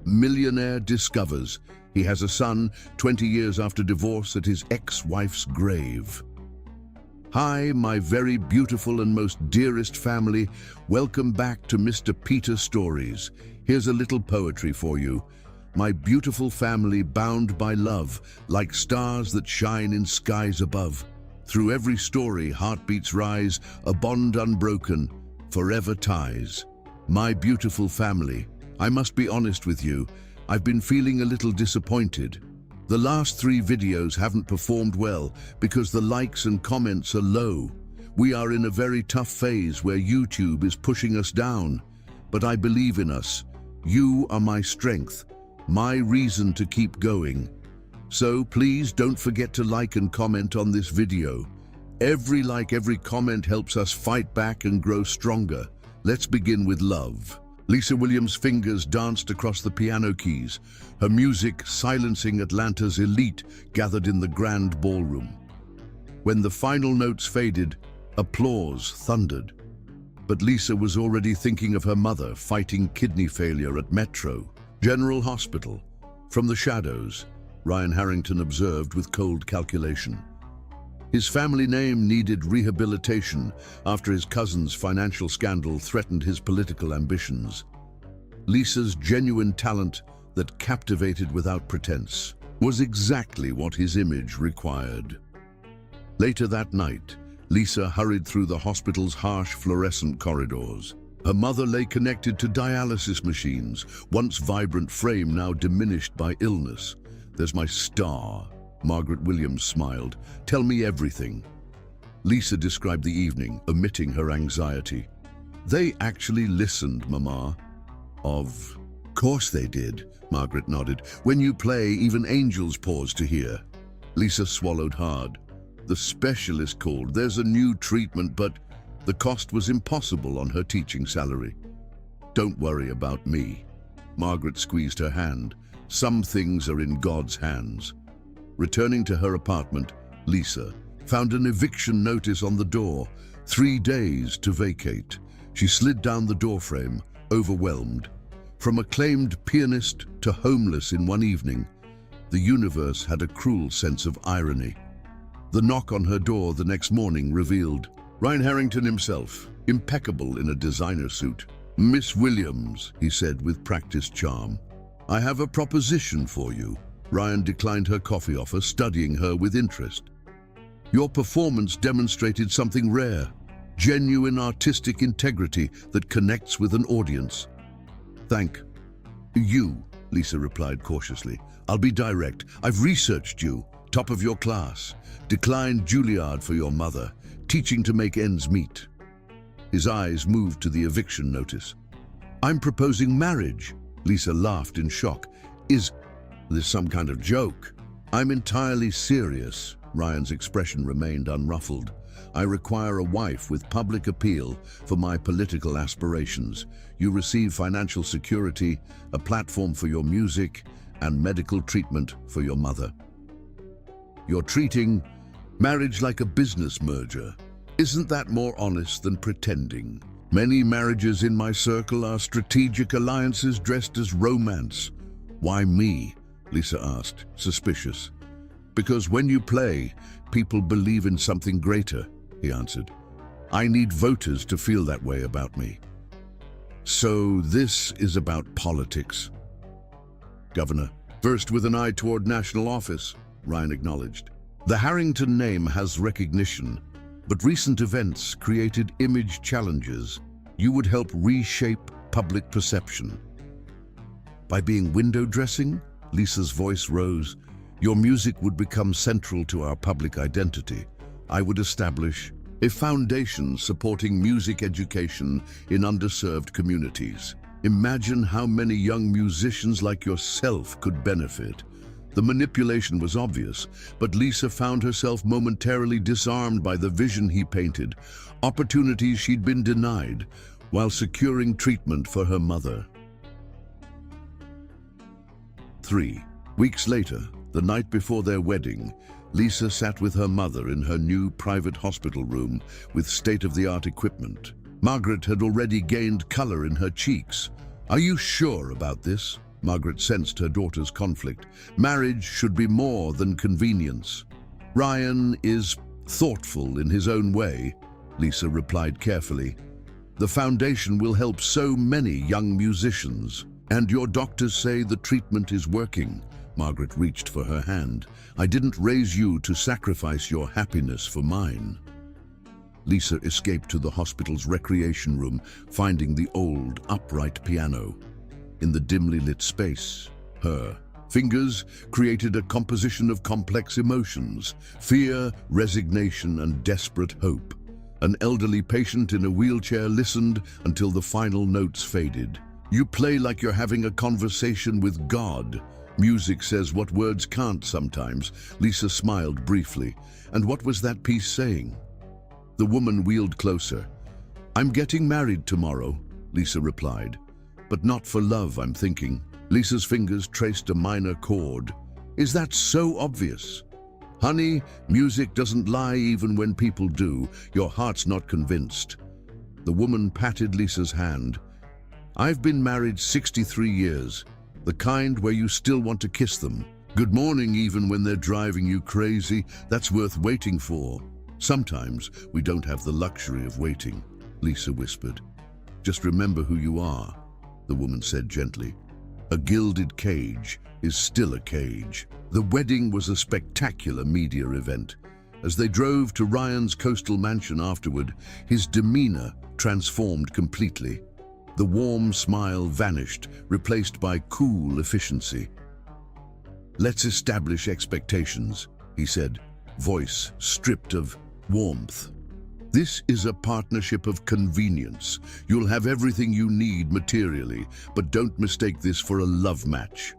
Millionaire discovers he has a son 20 years after divorce at his ex-wife's grave. Hi, my very beautiful and most dearest family. Welcome back to Mr. Peter Stories. Here's a little poetry for you. My beautiful family bound by love, like stars that shine in skies above. Through every story, heartbeats rise, a bond unbroken, forever ties. My beautiful family, I must be honest with you, I've been feeling a little disappointed. The last 3 videos haven't performed well because the likes and comments are low. We are in a very tough phase where YouTube is pushing us down. But I believe in us. You are my strength, my reason to keep going. So please don't forget to like and comment on this video. Every like, every comment helps us fight back and grow stronger. Let's begin with love. Lisa Williams' fingers danced across the piano keys, her music silencing Atlanta's elite gathered in the grand ballroom. When the final notes faded, applause thundered. But Lisa was already thinking of her mother fighting kidney failure at Metro General Hospital. From the shadows, Ryan Harrington observed with cold calculation. His family name needed rehabilitation after his cousin's financial scandal threatened his political ambitions. Lisa's genuine talent that captivated without pretense was exactly what his image required. Later that night, Lisa hurried through the hospital's harsh fluorescent corridors. Her mother lay connected to dialysis machines, once vibrant frame now diminished by illness. "There's my star," Margaret Williams smiled. "Tell me everything." Lisa described the evening, omitting her anxiety. "They actually listened, Mama." "Of course they did," Margaret nodded. "When you play, even angels pause to hear." Lisa swallowed hard. The specialist called. There's a new treatment, but the cost was impossible on her teaching salary. "Don't worry about me." Margaret squeezed her hand. "Some things are in God's hands." Returning to her apartment, Lisa found an eviction notice on the door, 3 days to vacate. She slid down the doorframe, overwhelmed. From acclaimed pianist to homeless in one evening, the universe had a cruel sense of irony. The knock on her door the next morning revealed Ryan Harrington himself, impeccable in a designer suit. "Miss Williams," he said with practiced charm, "I have a proposition for you." Ryan declined her coffee offer, studying her with interest. "Your performance demonstrated something rare, genuine artistic integrity that connects with an audience." "Thank you," Lisa replied cautiously. "I'll be direct. I've researched you, top of your class, declined Juilliard for your mother, teaching to make ends meet." His eyes moved to the eviction notice. "I'm proposing marriage." Lisa laughed in shock. "Is this some kind of joke?" "I'm entirely serious." Ryan's expression remained unruffled. "I require a wife with public appeal for my political aspirations. You receive financial security, a platform for your music, and medical treatment for your mother. You're treating marriage like a business merger. Isn't that more honest than pretending? Many marriages in my circle are strategic alliances dressed as romance." "Why me?" Lisa asked, suspicious. "Because when you play, people believe in something greater," he answered. "I need voters to feel that way about me." "So this is about politics." "Governor, first with an eye toward national office," Ryan acknowledged. "The Harrington name has recognition, but recent events created image challenges. You would help reshape public perception." "By being window dressing?" Lisa's voice rose. "Your music would become central to our public identity. I would establish a foundation supporting music education in underserved communities. Imagine how many young musicians like yourself could benefit." The manipulation was obvious, but Lisa found herself momentarily disarmed by the vision he painted, opportunities she'd been denied, while securing treatment for her mother. 3 weeks later, the night before their wedding, Lisa sat with her mother in her new private hospital room with state-of-the-art equipment. Margaret had already gained color in her cheeks. "Are you sure about this?" Margaret sensed her daughter's conflict. Marriage should be more than convenience. Ryan is thoughtful in his own way, Lisa replied carefully. The foundation will help so many young musicians. And your doctors say the treatment is working. Margaret reached for her hand. I didn't raise you to sacrifice your happiness for mine. Lisa escaped to the hospital's recreation room, finding the old, upright piano. In the dimly lit space, her fingers created a composition of complex emotions: fear, resignation, and desperate hope. An elderly patient in a wheelchair listened until the final notes faded. You play like you're having a conversation with God. Music says what words can't sometimes. Lisa smiled briefly. And what was that piece saying? The woman wheeled closer. I'm getting married tomorrow, Lisa replied. But not for love, I'm thinking. Lisa's fingers traced a minor chord. Is that so obvious? Honey, music doesn't lie even when people do. Your heart's not convinced. The woman patted Lisa's hand. I've been married 63 years, the kind where you still want to kiss them. Good morning even when they're driving you crazy. That's worth waiting for. Sometimes we don't have the luxury of waiting, Lisa whispered. Just remember who you are, the woman said gently. A gilded cage is still a cage. The wedding was a spectacular media event. As they drove to Ryan's coastal mansion afterward, his demeanor transformed completely. The warm smile vanished, replaced by cool efficiency. Let's establish expectations, he said, voice stripped of warmth. This is a partnership of convenience. You'll have everything you need materially, but don't mistake this for a love match.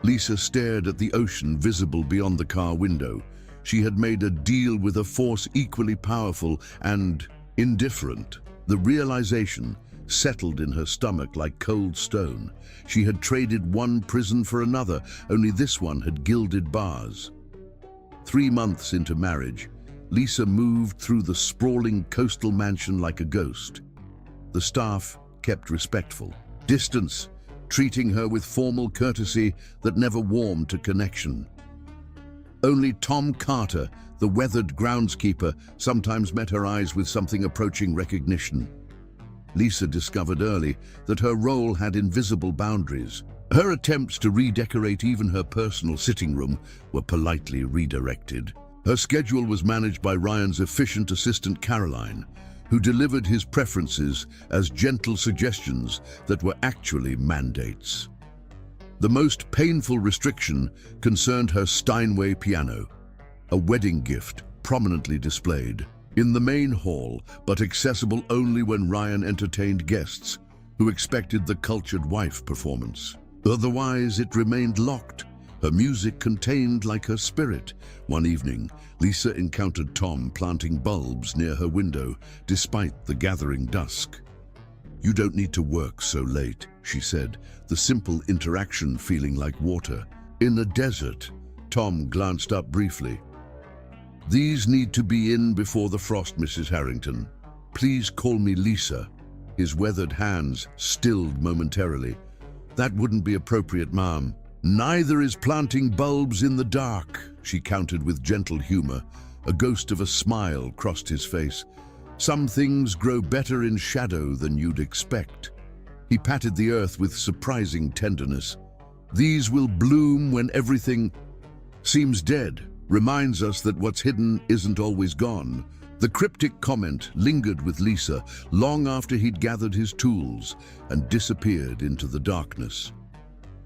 Lisa stared at the ocean visible beyond the car window. She had made a deal with a force equally powerful and indifferent. The realization settled in her stomach like cold stone. She had traded one prison for another, only this one had gilded bars. 3 months into marriage, Lisa moved through the sprawling coastal mansion like a ghost. The staff kept respectful distance, treating her with formal courtesy that never warmed to connection. Only Tom Carter, the weathered groundskeeper, sometimes met her eyes with something approaching recognition. Lisa discovered early that her role had invisible boundaries. Her attempts to redecorate even her personal sitting room were politely redirected. Her schedule was managed by Ryan's efficient assistant Caroline, who delivered his preferences as gentle suggestions that were actually mandates. The most painful restriction concerned her Steinway piano, a wedding gift prominently displayed in the main hall, but accessible only when Ryan entertained guests who expected the cultured wife performance. Otherwise, it remained locked, her music contained like her spirit. One evening, Lisa encountered Tom planting bulbs near her window, despite the gathering dusk. You don't need to work so late, she said, the simple interaction feeling like water. In the desert, Tom glanced up briefly. These need to be in before the frost, Mrs. Harrington. Please call me Lisa. His weathered hands stilled momentarily. That wouldn't be appropriate, ma'am. Neither is planting bulbs in the dark, she countered with gentle humor. A ghost of a smile crossed his face. Some things grow better in shadow than you'd expect. He patted the earth with surprising tenderness. These will bloom when everything seems dead. Reminds us that what's hidden isn't always gone. The cryptic comment lingered with Lisa long after he'd gathered his tools and disappeared into the darkness.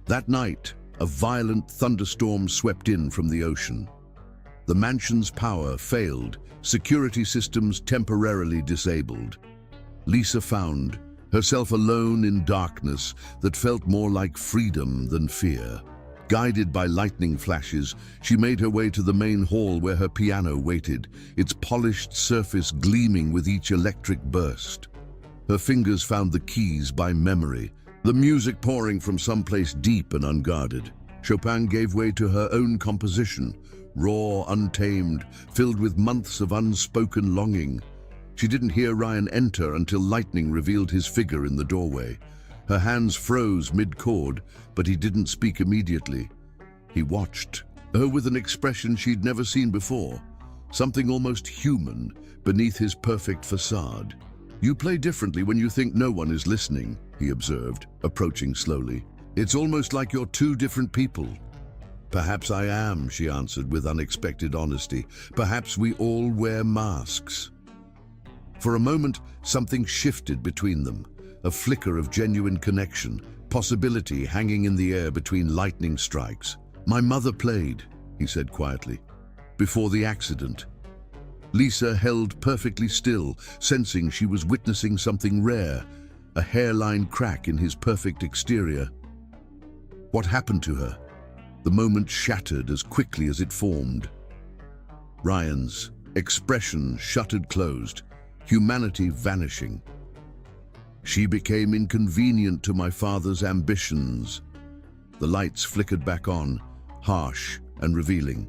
That night, a violent thunderstorm swept in from the ocean. The mansion's power failed, security systems temporarily disabled. Lisa found herself alone in darkness that felt more like freedom than fear. Guided by lightning flashes, she made her way to the main hall where her piano waited, its polished surface gleaming with each electric burst. Her fingers found the keys by memory, the music pouring from someplace deep and unguarded. Chopin gave way to her own composition, raw, untamed, filled with months of unspoken longing. She didn't hear Ryan enter until lightning revealed his figure in the doorway. Her hands froze mid-chord, but he didn't speak immediately. He watched her with an expression she'd never seen before, something almost human beneath his perfect facade. "You play differently when you think no one is listening," he observed, approaching slowly. "It's almost like you're two different people." "Perhaps I am," she answered with unexpected honesty. "Perhaps we all wear masks." For a moment, something shifted between them, a flicker of genuine connection, possibility hanging in the air between lightning strikes. "My mother played," he said quietly, "before the accident." Lisa held perfectly still, sensing she was witnessing something rare, a hairline crack in his perfect exterior. What happened to her? The moment shattered as quickly as it formed. Ryan's expression shuttered closed, humanity vanishing. "She became inconvenient to my father's ambitions." The lights flickered back on, harsh and revealing.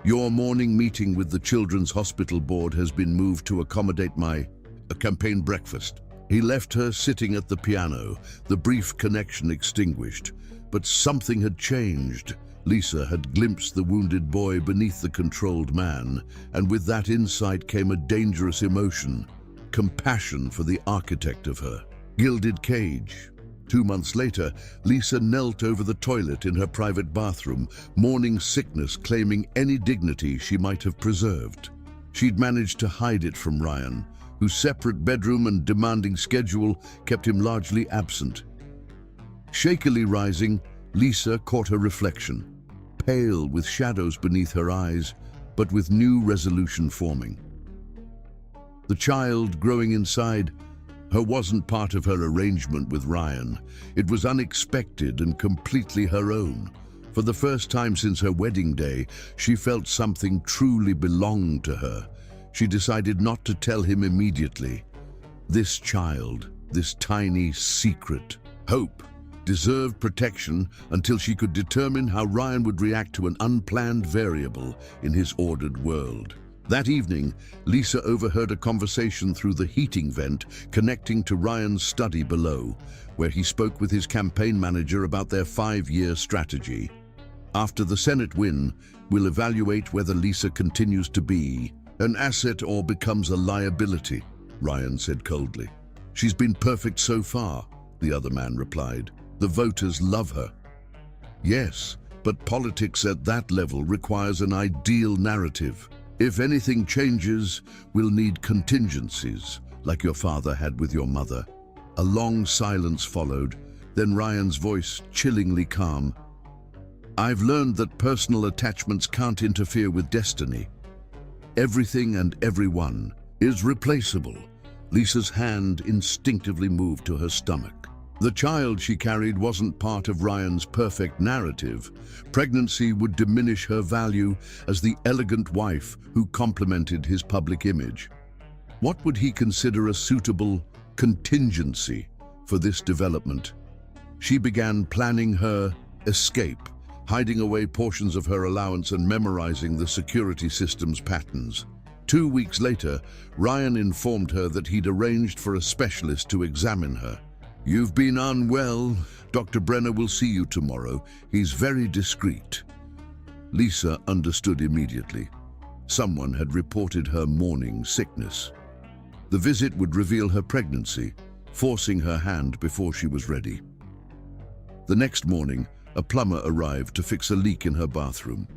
"Your morning meeting with the Children's Hospital Board has been moved to accommodate a campaign breakfast." He left her sitting at the piano, the brief connection extinguished. But something had changed. Lisa had glimpsed the wounded boy beneath the controlled man, and with that insight came a dangerous emotion, compassion for the architect of her gilded cage. 2 months later, Lisa knelt over the toilet in her private bathroom, mourning sickness, claiming any dignity she might have preserved. She'd managed to hide it from Ryan, whose separate bedroom and demanding schedule kept him largely absent. Shakily rising, Lisa caught her reflection, pale with shadows beneath her eyes, but with new resolution forming. The child growing inside her wasn't part of her arrangement with Ryan. It was unexpected and completely her own. For the first time since her wedding day, she felt something truly belonged to her. She decided not to tell him immediately. This child, this tiny secret, hope, deserved protection until she could determine how Ryan would react to an unplanned variable in his ordered world. That evening, Lisa overheard a conversation through the heating vent connecting to Ryan's study below, where he spoke with his campaign manager about their 5-year strategy. "After the Senate win, we'll evaluate whether Lisa continues to be an asset or becomes a liability," Ryan said coldly. "She's been perfect so far," the other man replied. "The voters love her." "Yes, but politics at that level requires an ideal narrative. If anything changes, we'll need contingencies, like your father had with your mother." A long silence followed, then Ryan's voice chillingly calm. "I've learned that personal attachments can't interfere with destiny. Everything and everyone is replaceable." Lisa's hand instinctively moved to her stomach. The child she carried wasn't part of Ryan's perfect narrative. Pregnancy would diminish her value as the elegant wife who complemented his public image. What would he consider a suitable contingency for this development? She began planning her escape, hiding away portions of her allowance and memorizing the security system's patterns. 2 weeks later, Ryan informed her that he'd arranged for a specialist to examine her. "You've been unwell. Dr. Brenner will see you tomorrow. He's very discreet." Lisa understood immediately. Someone had reported her morning sickness. The visit would reveal her pregnancy, forcing her hand before she was ready. The next morning, a plumber arrived to fix a leak in her bathroom.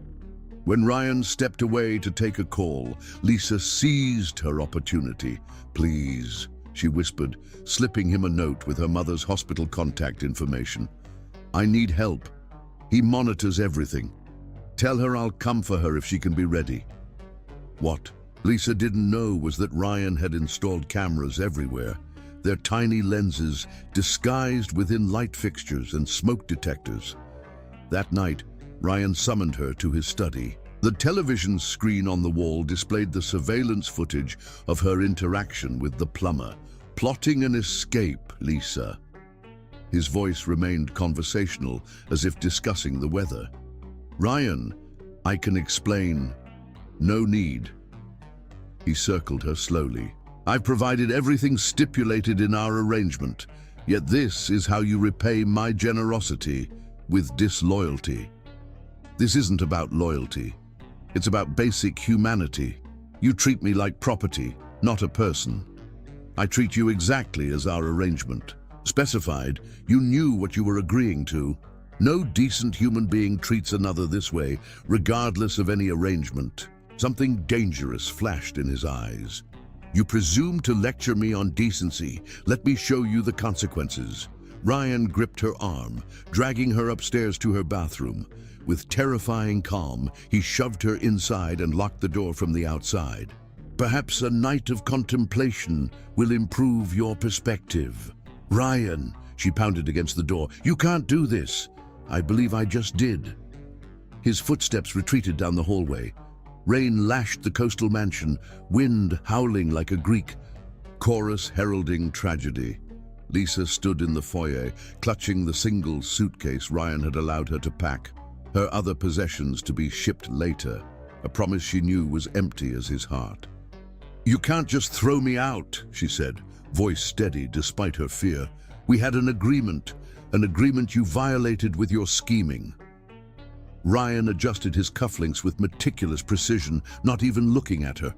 When Ryan stepped away to take a call, Lisa seized her opportunity. "Please," she whispered, slipping him a note with her mother's hospital contact information. "I need help. He monitors everything. Tell her I'll come for her if she can be ready." What Lisa didn't know was that Ryan had installed cameras everywhere, their tiny lenses disguised within light fixtures and smoke detectors. That night, Ryan summoned her to his study. The television screen on the wall displayed the surveillance footage of her interaction with the plumber. "Plotting an escape, Lisa." His voice remained conversational, as if discussing the weather. "Ryan, I can explain." "No need." He circled her slowly. "I've provided everything stipulated in our arrangement. Yet this is how you repay my generosity with disloyalty. This isn't about loyalty. It's about basic humanity. You treat me like property, not a person. I treat you exactly as our arrangement specified. You knew what you were agreeing to. No decent human being treats another this way, regardless of any arrangement. Something dangerous flashed in his eyes. You presume to lecture me on decency. Let me show you the consequences. Ryan gripped her arm, dragging her upstairs to her bathroom. With terrifying calm, he shoved her inside and locked the door from the outside. Perhaps a night of contemplation will improve your perspective. Ryan, she pounded against the door. You can't do this. I believe I just did. His footsteps retreated down the hallway. Rain lashed the coastal mansion, wind howling like a Greek chorus heralding tragedy. Lisa stood in the foyer, clutching the single suitcase Ryan had allowed her to pack, her other possessions to be shipped later, a promise she knew was empty as his heart. You can't just throw me out, she said, voice steady despite her fear. We had an agreement you violated with your scheming. Ryan adjusted his cufflinks with meticulous precision, not even looking at her.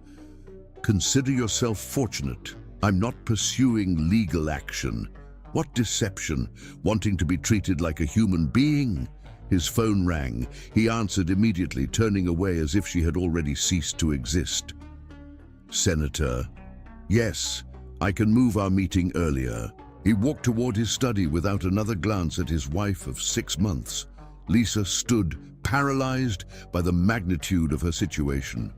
Consider yourself fortunate. I'm not pursuing legal action. What deception, wanting to be treated like a human being? His phone rang. He answered immediately, turning away as if she had already ceased to exist. Senator, yes, I can move our meeting earlier. He walked toward his study without another glance at his wife of 6 months. Lisa stood, paralyzed by the magnitude of her situation.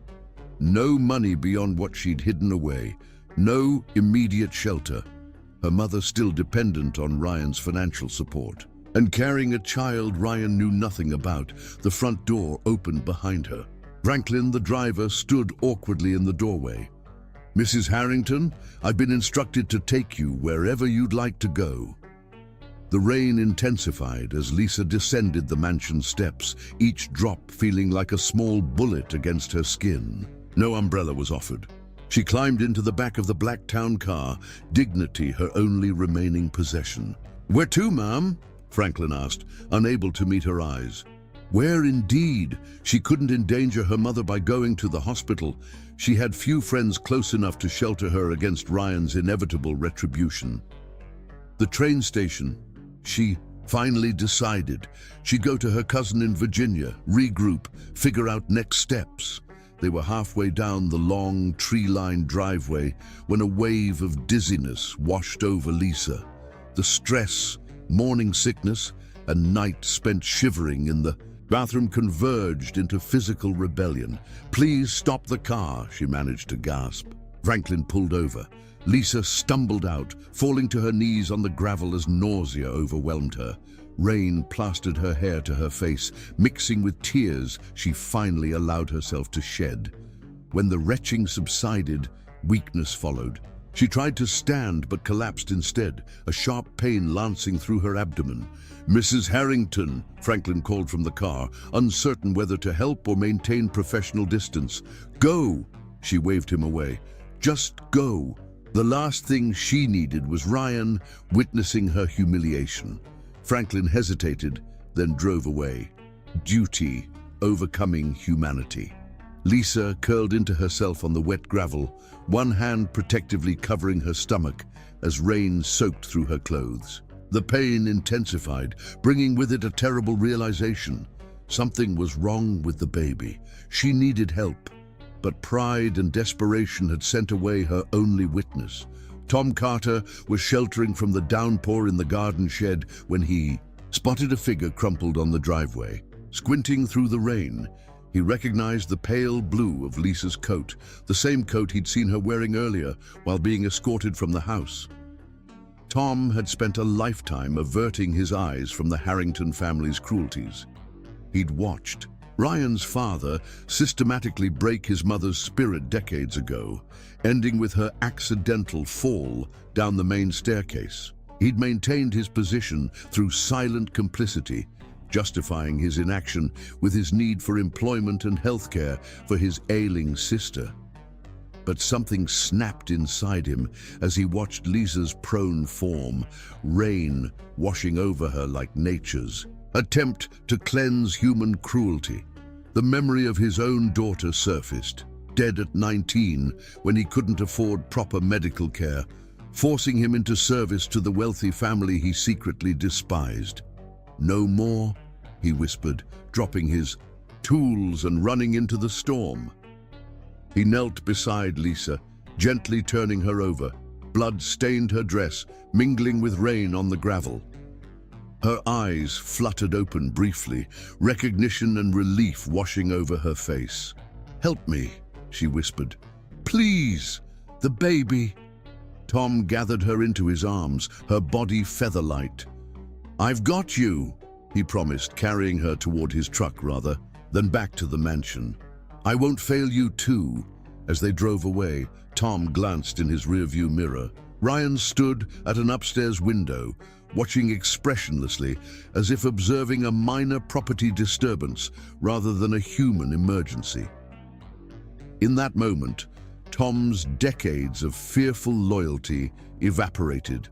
No money beyond what she'd hidden away. No immediate shelter. Her mother still dependent on Ryan's financial support. And carrying a child Ryan knew nothing about. The front door opened behind her. Franklin, the driver, stood awkwardly in the doorway. Mrs. Harrington, I've been instructed to take you wherever you'd like to go. The rain intensified as Lisa descended the mansion steps, each drop feeling like a small bullet against her skin. No umbrella was offered. She climbed into the back of the black town car, dignity her only remaining possession. Where to, ma'am? Franklin asked, unable to meet her eyes. Where indeed? She couldn't endanger her mother by going to the hospital. She had few friends close enough to shelter her against Ryan's inevitable retribution. The train station. She finally decided she'd go to her cousin in Virginia, regroup, figure out next steps. They were halfway down the long, tree-lined driveway when a wave of dizziness washed over Lisa. The stress, morning sickness, and night spent shivering in the bathroom converged into physical rebellion. Please stop the car, she managed to gasp. Franklin pulled over. Lisa stumbled out, falling to her knees on the gravel as nausea overwhelmed her. Rain plastered her hair to her face, mixing with tears she finally allowed herself to shed. When the retching subsided, weakness followed. She tried to stand but collapsed instead, a sharp pain lancing through her abdomen. Mrs. Harrington, Franklin called from the car, uncertain whether to help or maintain professional distance. Go, she waved him away. Just go. The last thing she needed was Ryan witnessing her humiliation. Franklin hesitated, then drove away. Duty overcoming humanity. Lisa curled into herself on the wet gravel, one hand protectively covering her stomach as rain soaked through her clothes. The pain intensified, bringing with it a terrible realization. Something was wrong with the baby. She needed help. But pride and desperation had sent away her only witness. Tom Carter was sheltering from the downpour in the garden shed when he spotted a figure crumpled on the driveway. Squinting through the rain, he recognized the pale blue of Lisa's coat, the same coat he'd seen her wearing earlier while being escorted from the house. Tom had spent a lifetime averting his eyes from the Harrington family's cruelties. He'd watched Ryan's father systematically break his mother's spirit decades ago, ending with her accidental fall down the main staircase. He'd maintained his position through silent complicity, justifying his inaction with his need for employment and health care for his ailing sister. but something snapped inside him as he watched Lisa's prone form, rain washing over her like nature's attempt to cleanse human cruelty. The memory of his own daughter surfaced, dead at 19 when he couldn't afford proper medical care, forcing him into service to the wealthy family he secretly despised. "No more," he whispered, dropping his tools and running into the storm. He knelt beside Lisa, gently turning her over. Blood stained her dress, mingling with rain on the gravel. Her eyes fluttered open briefly, recognition and relief washing over her face. "Help me," she whispered. "Please, the baby." Tom gathered her into his arms, her body feather-light. "I've got you," he promised, carrying her toward his truck then back to the mansion. "I won't fail you too." As they drove away, Tom glanced in his rearview mirror. Ryan stood at an upstairs window, watching expressionlessly, as if observing a minor property disturbance rather than a human emergency. In that moment, Tom's decades of fearful loyalty evaporated,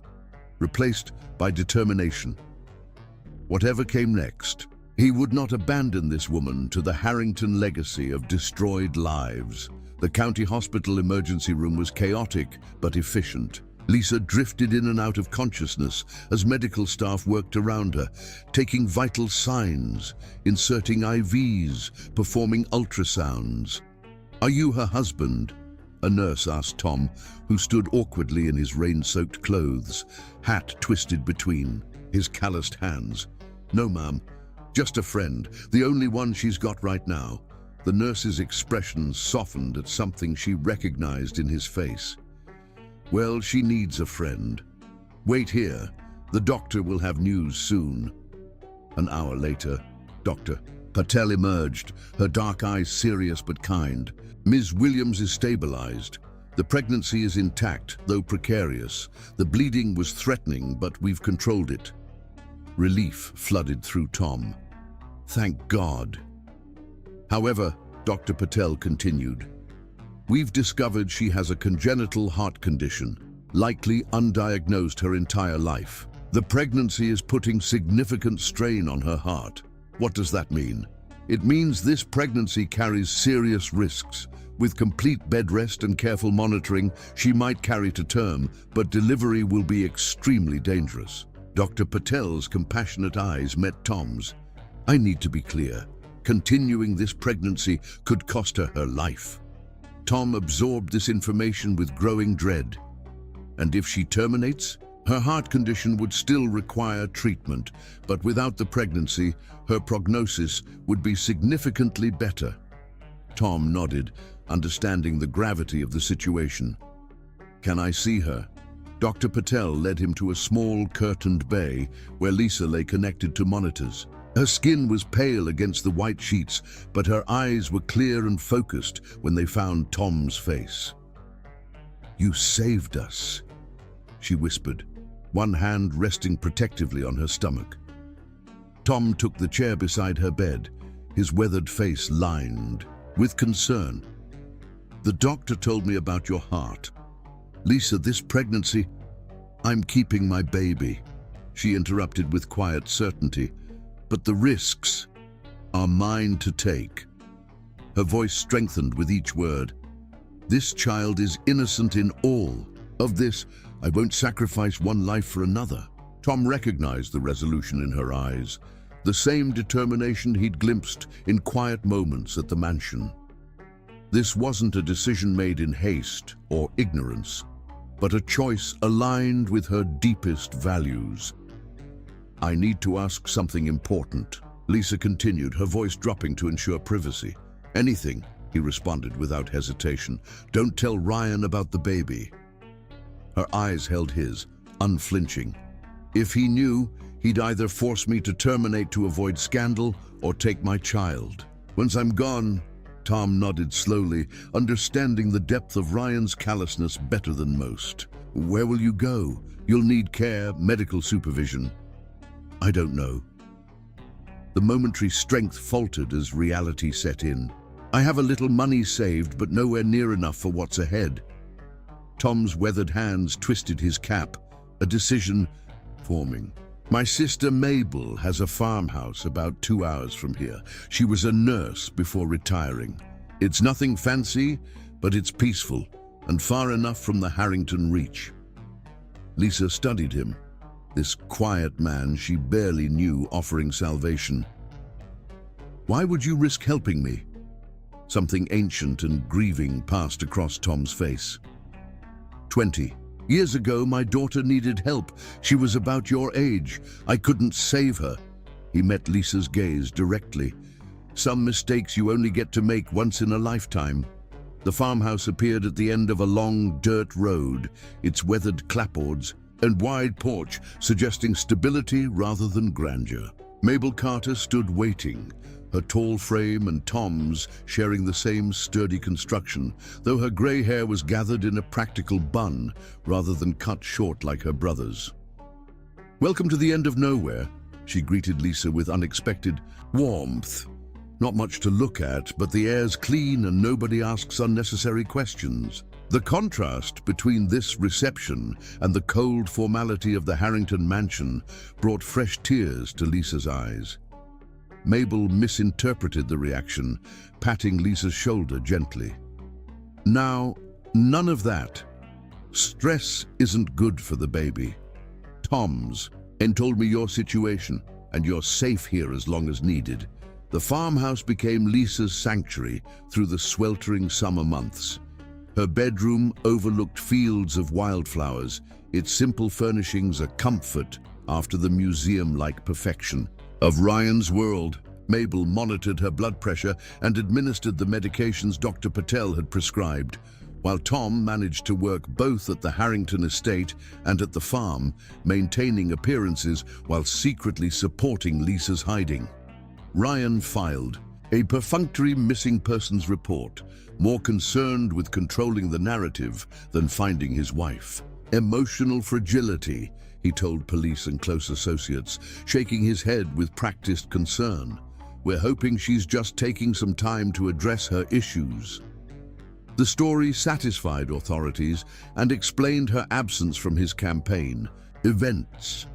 replaced by determination. Whatever came next, he would not abandon this woman to the Harrington legacy of destroyed lives. The county hospital emergency room was chaotic but efficient. Lisa drifted in and out of consciousness as medical staff worked around her, taking vital signs, inserting IVs, performing ultrasounds. "Are you her husband?" a nurse asked Tom, who stood awkwardly in his rain-soaked clothes, hat twisted between his calloused hands. "No, ma'am. Just a friend, the only one she's got right now." The nurse's expression softened at something she recognized in his face. "Well, she needs a friend. Wait here. The doctor will have news soon." An hour later, Dr. Patel emerged, her dark eyes serious but kind. "Ms. Williams is stabilized. The pregnancy is intact, though precarious. The bleeding was threatening, but we've controlled it." Relief flooded through Tom. "Thank God." However, Dr. Patel continued, "We've discovered she has a congenital heart condition, likely undiagnosed her entire life. The pregnancy is putting significant strain on her heart." What does that mean? It means this pregnancy carries serious risks. With complete bed rest and careful monitoring, she might carry to term, but delivery will be extremely dangerous. Dr. Patel's compassionate eyes met Tom's. "I need to be clear. Continuing this pregnancy could cost her her life." Tom absorbed this information with growing dread. And if she terminates, her heart condition would still require treatment, but without the pregnancy, her prognosis would be significantly better. Tom nodded, understanding the gravity of the situation. "Can I see her?" Dr. Patel led him to a small curtained bay where Lisa lay connected to monitors. Her skin was pale against the white sheets, but her eyes were clear and focused when they found Tom's face. "You saved us," she whispered, one hand resting protectively on her stomach. Tom took the chair beside her bed, his weathered face lined with concern. "The doctor told me about your heart. Lisa, this pregnancy—" "I'm keeping my baby," she interrupted with quiet certainty. "But the risks are mine to take." Her voice strengthened with each word. "This child is innocent in all of this. I won't sacrifice one life for another." Tom recognized the resolution in her eyes, the same determination he'd glimpsed in quiet moments at the mansion. This wasn't a decision made in haste or ignorance, but a choice aligned with her deepest values. "I need to ask something important," Lisa continued, her voice dropping to ensure privacy. "Anything," he responded without hesitation. "Don't tell Ryan about the baby." Her eyes held his, unflinching. "If he knew, he'd either force me to terminate to avoid scandal or take my child. Once I'm gone—" Tom nodded slowly, understanding the depth of Ryan's callousness better than most. "Where will you go? You'll need care, medical supervision." "I don't know." The momentary strength faltered as reality set in. I have a little money saved, but nowhere near enough for what's ahead. Tom's weathered hands twisted his cap, a decision forming. My sister Mabel has a farmhouse about 2 hours from here. She was a nurse before retiring. It's nothing fancy, but it's peaceful and far enough from the Harrington reach. Lisa studied him, this quiet man she barely knew offering salvation. Why would you risk helping me? Something ancient and grieving passed across Tom's face. 20 years ago, my daughter needed help. She was about your age. I couldn't save her. He met Lisa's gaze directly. Some mistakes you only get to make once in a lifetime. The farmhouse appeared at the end of a long dirt road, its weathered clapboards and wide porch suggesting stability rather than grandeur. Mabel Carter stood waiting, her tall frame and Tom's sharing the same sturdy construction, though her grey hair was gathered in a practical bun rather than cut short like her brother's. Welcome to the end of nowhere, she greeted Lisa with unexpected warmth. Not much to look at, but the air's clean and nobody asks unnecessary questions. The contrast between this reception and the cold formality of the Harrington mansion brought fresh tears to Lisa's eyes. Mabel misinterpreted the reaction, patting Lisa's shoulder gently. Now, none of that. Stress isn't good for the baby. Tom's told me your situation, and you're safe here as long as needed. The farmhouse became Lisa's sanctuary through the sweltering summer months. Her bedroom overlooked fields of wildflowers, its simple furnishings a comfort after the museum-like perfection of Ryan's world. Mabel monitored her blood pressure and administered the medications Dr. Patel had prescribed, while Tom managed to work both at the Harrington estate and at the farm, maintaining appearances while secretly supporting Lisa's hiding. Ryan filed a perfunctory missing persons report, more concerned with controlling the narrative than finding his wife. Emotional fragility, he told police and close associates, shaking his head with practiced concern. We're hoping she's just taking some time to address her issues. The story satisfied authorities and explained her absence from his campaign. Events.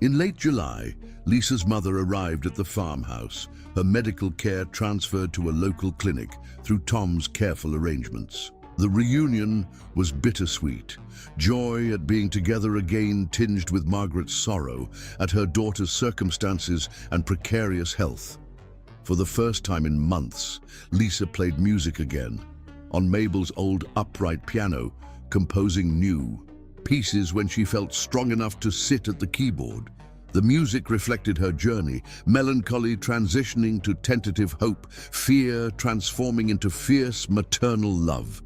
In late July, Lisa's mother arrived at the farmhouse, her medical care transferred to a local clinic through Tom's careful arrangements. The reunion was bittersweet, joy at being together again tinged with Margaret's sorrow at her daughter's circumstances and precarious health. For the first time in months, Lisa played music again, on Mabel's old upright piano, composing new pieces when she felt strong enough to sit at the keyboard. The music reflected her journey, melancholy transitioning to tentative hope, fear transforming into fierce maternal love.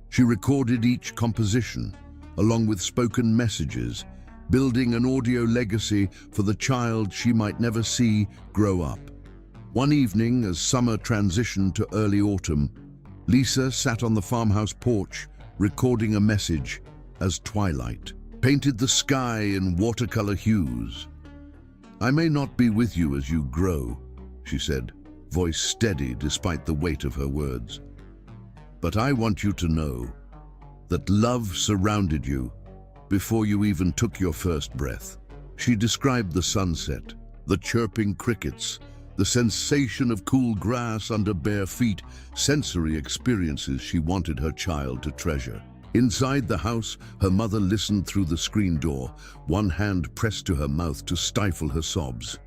She recorded each composition, along with spoken messages, building an audio legacy for the child she might never see grow up. One evening, as summer transitioned to early autumn, Lisa sat on the farmhouse porch, recording a message as twilight painted the sky in watercolor hues. I may not be with you as you grow, she said, voice steady despite the weight of her words. But I want you to know that love surrounded you before you even took your first breath. She described the sunset, the chirping crickets, the sensation of cool grass under bare feet, sensory experiences she wanted her child to treasure. Inside the house, her mother listened through the screen door, one hand pressed to her mouth to stifle her sobs.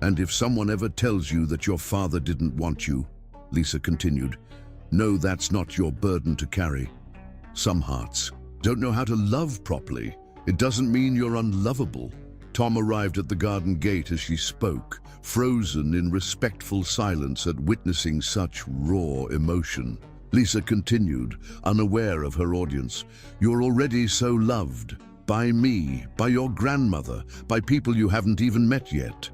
And if someone ever tells you that your father didn't want you, Lisa continued, know that's not your burden to carry. Some hearts don't know how to love properly. It doesn't mean you're unlovable. Tom arrived at the garden gate as she spoke, frozen in respectful silence at witnessing such raw emotion. Lisa continued, unaware of her audience. You're already so loved. By me, by your grandmother, by people you haven't even met yet.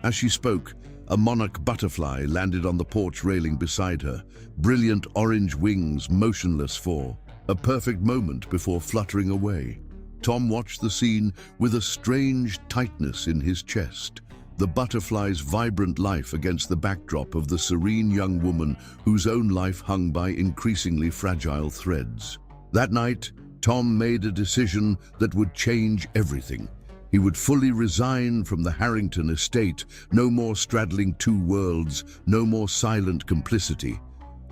As she spoke, a monarch butterfly landed on the porch railing beside her, brilliant orange wings motionless for a perfect moment before fluttering away. Tom watched the scene with a strange tightness in his chest. the butterfly's vibrant life against the backdrop of the serene young woman whose own life hung by increasingly fragile threads. That night, Tom made a decision that would change everything. He would fully resign from the Harrington estate, no more straddling two worlds, no more silent complicity.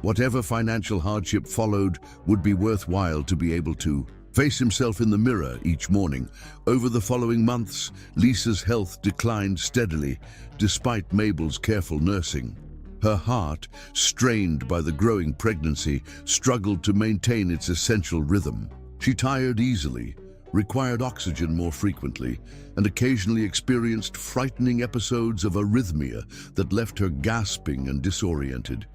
Whatever financial hardship followed would be worthwhile to be able to face himself in the mirror each morning. Over the following months, Lisa's health declined steadily, despite Mabel's careful nursing. Her heart, strained by the growing pregnancy, struggled to maintain its essential rhythm. She tired easily, required oxygen more frequently, and occasionally experienced frightening episodes of arrhythmia that left her gasping and disoriented.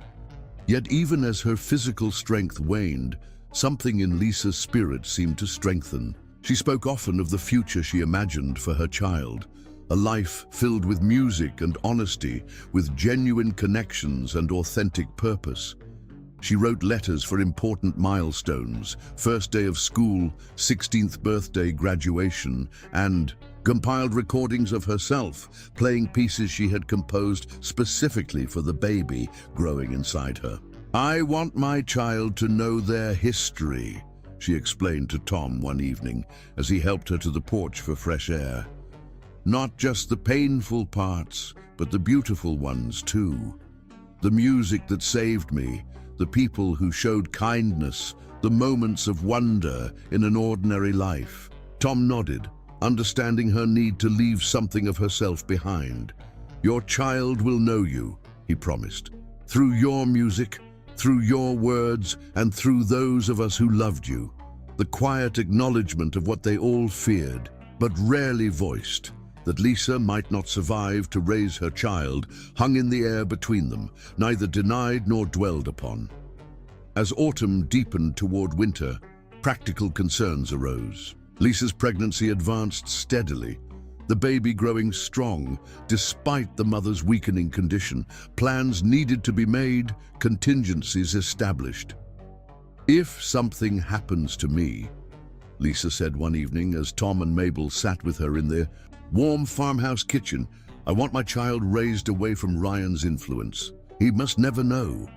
Yet even as her physical strength waned, something in Lisa's spirit seemed to strengthen. She spoke often of the future she imagined for her child, a life filled with music and honesty, with genuine connections and authentic purpose. She wrote letters for important milestones, first day of school, 16th birthday, graduation, and compiled recordings of herself, playing pieces she had composed specifically for the baby growing inside her. "I want my child to know their history," she explained to Tom one evening as he helped her to the porch for fresh air. "Not just the painful parts, but the beautiful ones too. The music that saved me, the people who showed kindness, the moments of wonder in an ordinary life." Tom nodded, understanding her need to leave something of herself behind. "Your child will know you," he promised, "through your music, through your words, and through those of us who loved you." The quiet acknowledgement of what they all feared, but rarely voiced, that Lisa might not survive to raise her child, hung in the air between them, neither denied nor dwelled upon. As autumn deepened toward winter, practical concerns arose. Lisa's pregnancy advanced steadily, the baby growing strong despite the mother's weakening condition. Plans needed to be made, contingencies established. "If something happens to me," Lisa said one evening as Tom and Mabel sat with her in their warm farmhouse kitchen, "I want my child raised away from Ryan's influence. He must never know."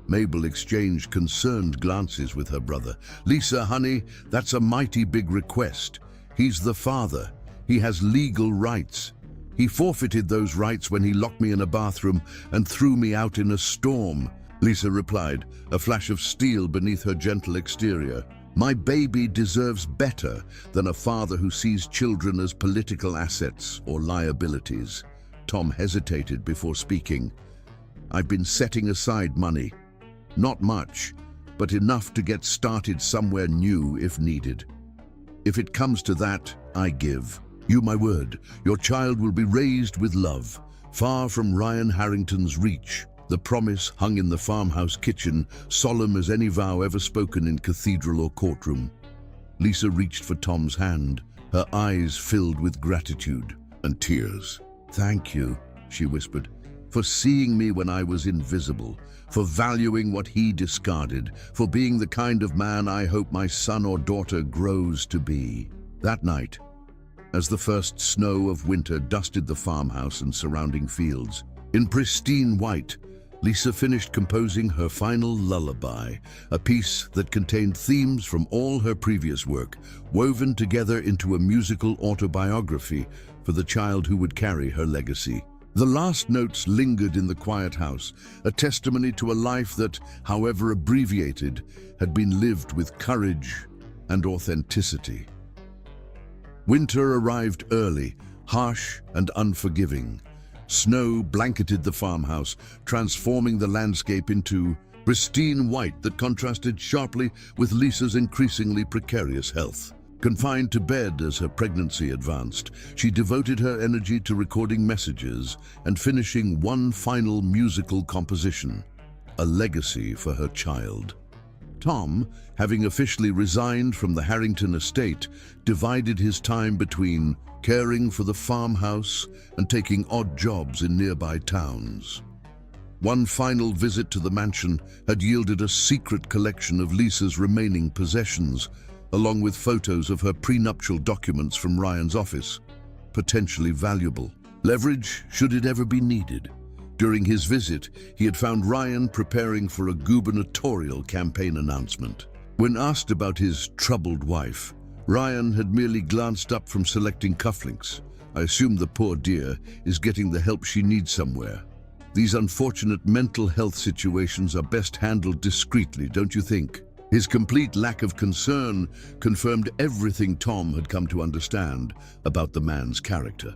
Mabel exchanged concerned glances with her brother. "Lisa, honey, that's a mighty big request. He's the father. He has legal rights. He forfeited those rights when he locked me in a bathroom and threw me out in a storm," Lisa replied, a flash of steel beneath her gentle exterior. "My baby deserves better than a father who sees children as political assets or liabilities." Tom hesitated before speaking. "I've been setting aside money. Not much, but enough to get started somewhere new if needed. If it comes to that, I give you my word, your child will be raised with love, far from Ryan Harrington's reach." The promise hung in the farmhouse kitchen, solemn as any vow ever spoken in cathedral or courtroom. Lisa reached for Tom's hand, her eyes filled with gratitude and tears. "Thank you," she whispered, "for seeing me when I was invisible, for valuing what he discarded, for being the kind of man I hope my son or daughter grows to be." That night, as the first snow of winter dusted the farmhouse and surrounding fields, in pristine white, Lisa finished composing her final lullaby, a piece that contained themes from all her previous work, woven together into a musical autobiography for the child who would carry her legacy. The last notes lingered in the quiet house, a testimony to a life that, however abbreviated, had been lived with courage and authenticity. Winter arrived early, harsh and unforgiving. Snow blanketed the farmhouse, transforming the landscape into pristine white that contrasted sharply with Lisa's increasingly precarious health. Confined to bed as her pregnancy advanced, she devoted her energy to recording messages and finishing one final musical composition, a legacy for her child. Tom, having officially resigned from the Harrington estate, divided his time between caring for the farmhouse and taking odd jobs in nearby towns. One final visit to the mansion had yielded a secret collection of Lisa's remaining possessions, along with photos of her prenuptial documents from Ryan's office, potentially valuable. Leverage should it ever be needed. During his visit, he had found Ryan preparing for a gubernatorial campaign announcement. When asked about his troubled wife, Ryan had merely glanced up from selecting cufflinks. I assume the poor dear is getting the help she needs somewhere. These unfortunate mental health situations are best handled discreetly, don't you think? His complete lack of concern confirmed everything Tom had come to understand about the man's character.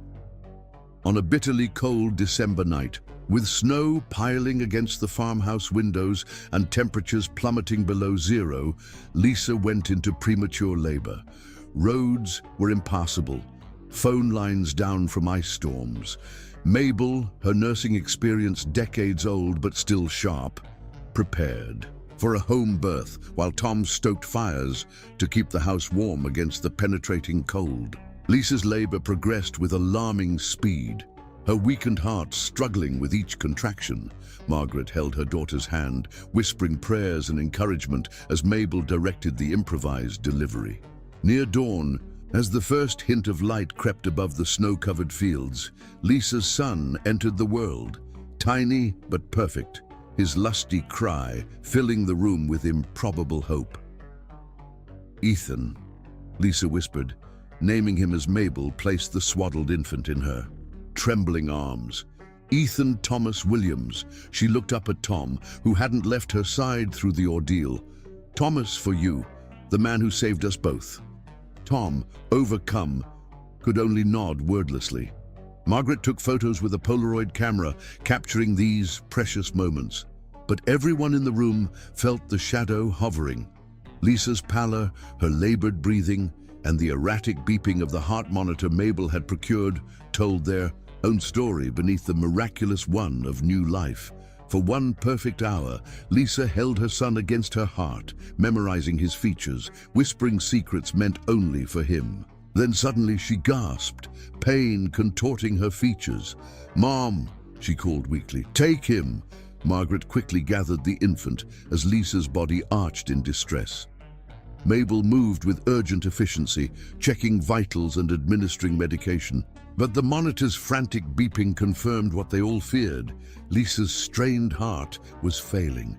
On a bitterly cold December night, with snow piling against the farmhouse windows and temperatures plummeting below zero, Lisa went into premature labor. Roads were impassable, phone lines down from ice storms. Mabel, her nursing experience decades old but still sharp, prepared for a home birth while Tom stoked fires to keep the house warm against the penetrating cold. Lisa's labor progressed with alarming speed, her weakened heart struggling with each contraction. Margaret held her daughter's hand, whispering prayers and encouragement as Mabel directed the improvised delivery. Near dawn, as the first hint of light crept above the snow-covered fields, Lisa's son entered the world, tiny but perfect, his lusty cry filling the room with improbable hope. "Ethan," Lisa whispered, naming him as Mabel placed the swaddled infant in her trembling arms. "Ethan Thomas Williams." She looked up at Tom, who hadn't left her side through the ordeal. "Thomas for you, the man who saved us both." Tom, overcome, could only nod wordlessly. Margaret took photos with a Polaroid camera, capturing these precious moments. But everyone in the room felt the shadow hovering. Lisa's pallor, her labored breathing, and the erratic beeping of the heart monitor Mabel had procured told their own story beneath the miraculous one of new life. For one perfect hour, Lisa held her son against her heart, memorizing his features, whispering secrets meant only for him. Then suddenly she gasped, pain contorting her features. "Mom," she called weakly, "take him." Margaret quickly gathered the infant as Lisa's body arched in distress. Mabel moved with urgent efficiency, checking vitals and administering medication. But the monitor's frantic beeping confirmed what they all feared. Lisa's strained heart was failing.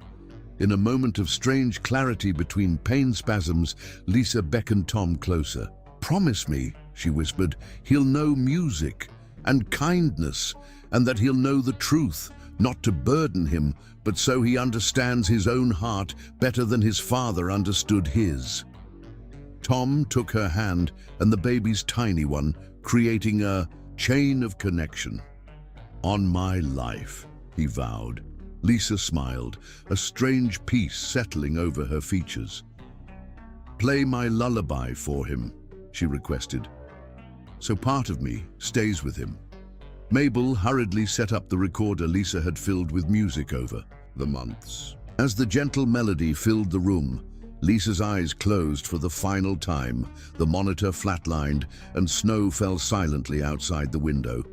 In a moment of strange clarity between pain spasms, Lisa beckoned Tom closer. "Promise me," she whispered, "he'll know music and kindness, and that he'll know the truth, not to burden him, but so he understands his own heart better than his father understood his." Tom took her hand and the baby's tiny one, creating a chain of connection. "On my life," he vowed. Lisa smiled, a strange peace settling over her features. "Play my lullaby for him," she requested, "so part of me stays with him." Mabel hurriedly set up the recorder Lisa had filled with music over the months. As the gentle melody filled the room, Lisa's eyes closed for the final time. The monitor flatlined and snow fell silently outside the window.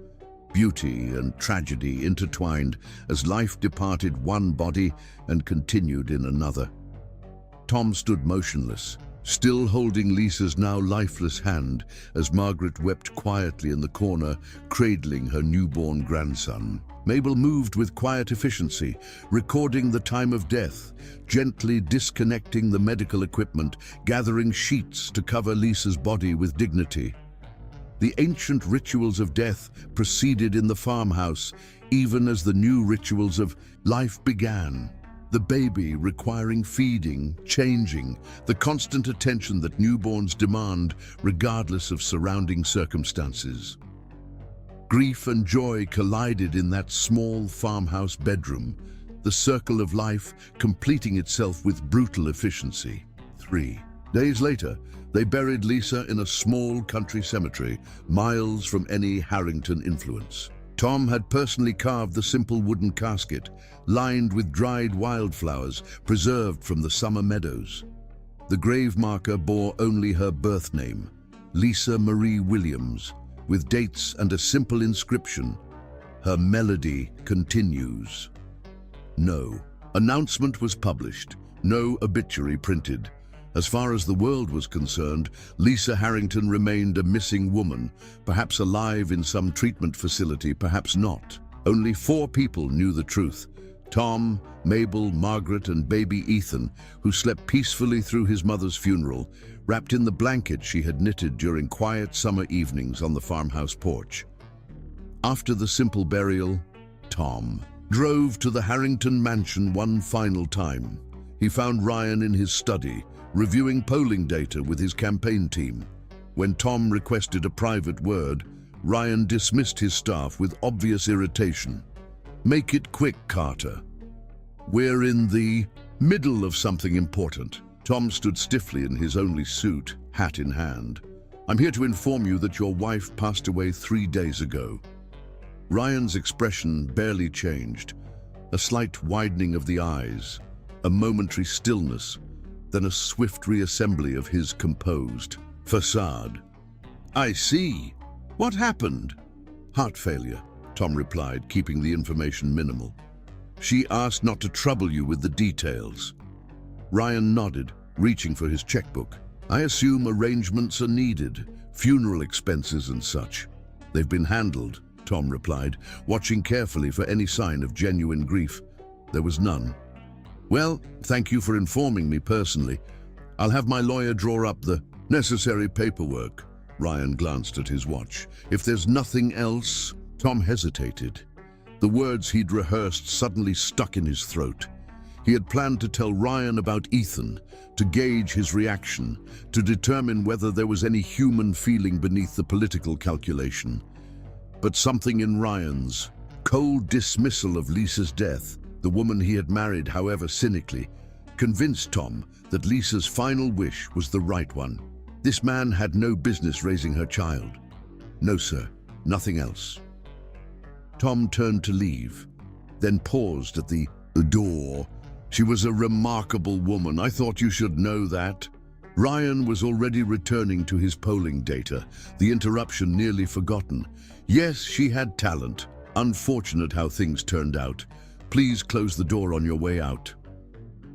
Beauty and tragedy intertwined as life departed one body and continued in another. Tom stood motionless, still holding Lisa's now lifeless hand as Margaret wept quietly in the corner, cradling her newborn grandson. Mabel moved with quiet efficiency, recording the time of death, gently disconnecting the medical equipment, gathering sheets to cover Lisa's body with dignity. The ancient rituals of death proceeded in the farmhouse, even as the new rituals of life began. The baby requiring feeding, changing, the constant attention that newborns demand, regardless of surrounding circumstances. Grief and joy collided in that small farmhouse bedroom, the circle of life completing itself with brutal efficiency. 3 days later, they buried Lisa in a small country cemetery, miles from any Harrington influence. Tom had personally carved the simple wooden casket, lined with dried wildflowers preserved from the summer meadows. The grave marker bore only her birth name, Lisa Marie Williams, with dates and a simple inscription, "Her melody continues." No announcement was published, no obituary printed. As far as the world was concerned, Lisa Harrington remained a missing woman, perhaps alive in some treatment facility, perhaps not. Only 4 people knew the truth: Tom, Mabel, Margaret, and baby Ethan, who slept peacefully through his mother's funeral, wrapped in the blanket she had knitted during quiet summer evenings on the farmhouse porch. After the simple burial, Tom drove to the Harrington mansion one final time. He found Ryan in his study, reviewing polling data with his campaign team. When Tom requested a private word, Ryan dismissed his staff with obvious irritation. "Make it quick, Carter. We're in the middle of something important." Tom stood stiffly in his only suit, hat in hand. "I'm here to inform you that your wife passed away 3 days ago." Ryan's expression barely changed. A slight widening of the eyes, a momentary stillness, then a swift reassembly of his composed facade. "I see. What happened?" "Heart failure," Tom replied, keeping the information minimal. "She asked not to trouble you with the details." Ryan nodded, reaching for his checkbook. "I assume arrangements are needed, funeral expenses and such." "They've been handled," Tom replied, watching carefully for any sign of genuine grief. There was none. "Well, thank you for informing me personally. I'll have my lawyer draw up the necessary paperwork." Ryan glanced at his watch. "If there's nothing else..." Tom hesitated. The words he'd rehearsed suddenly stuck in his throat. He had planned to tell Ryan about Ethan, to gauge his reaction, to determine whether there was any human feeling beneath the political calculation. But something in Ryan's cold dismissal of Lisa's death, the woman he had married however cynically, convinced Tom that Lisa's final wish was the right one. This man had no business raising her child. "No, sir, nothing else." Tom turned to leave, then paused at the door. "She was a remarkable woman. I thought you should know that." Ryan was already returning to his polling data, the interruption nearly forgotten. "Yes, she had talent. Unfortunate how things turned out. Please close the door on your way out."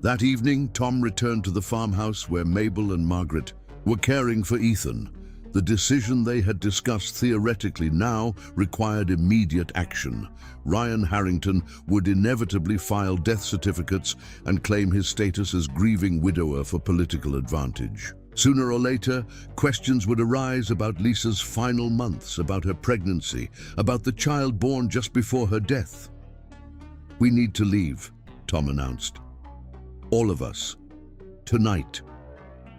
That evening, Tom returned to the farmhouse where Mabel and Margaret were caring for Ethan. The decision they had discussed theoretically now required immediate action. Ryan Harrington would inevitably file death certificates and claim his status as grieving widower for political advantage. Sooner or later, questions would arise about Lisa's final months, about her pregnancy, about the child born just before her death. "We need to leave," Tom announced. "All of us. Tonight."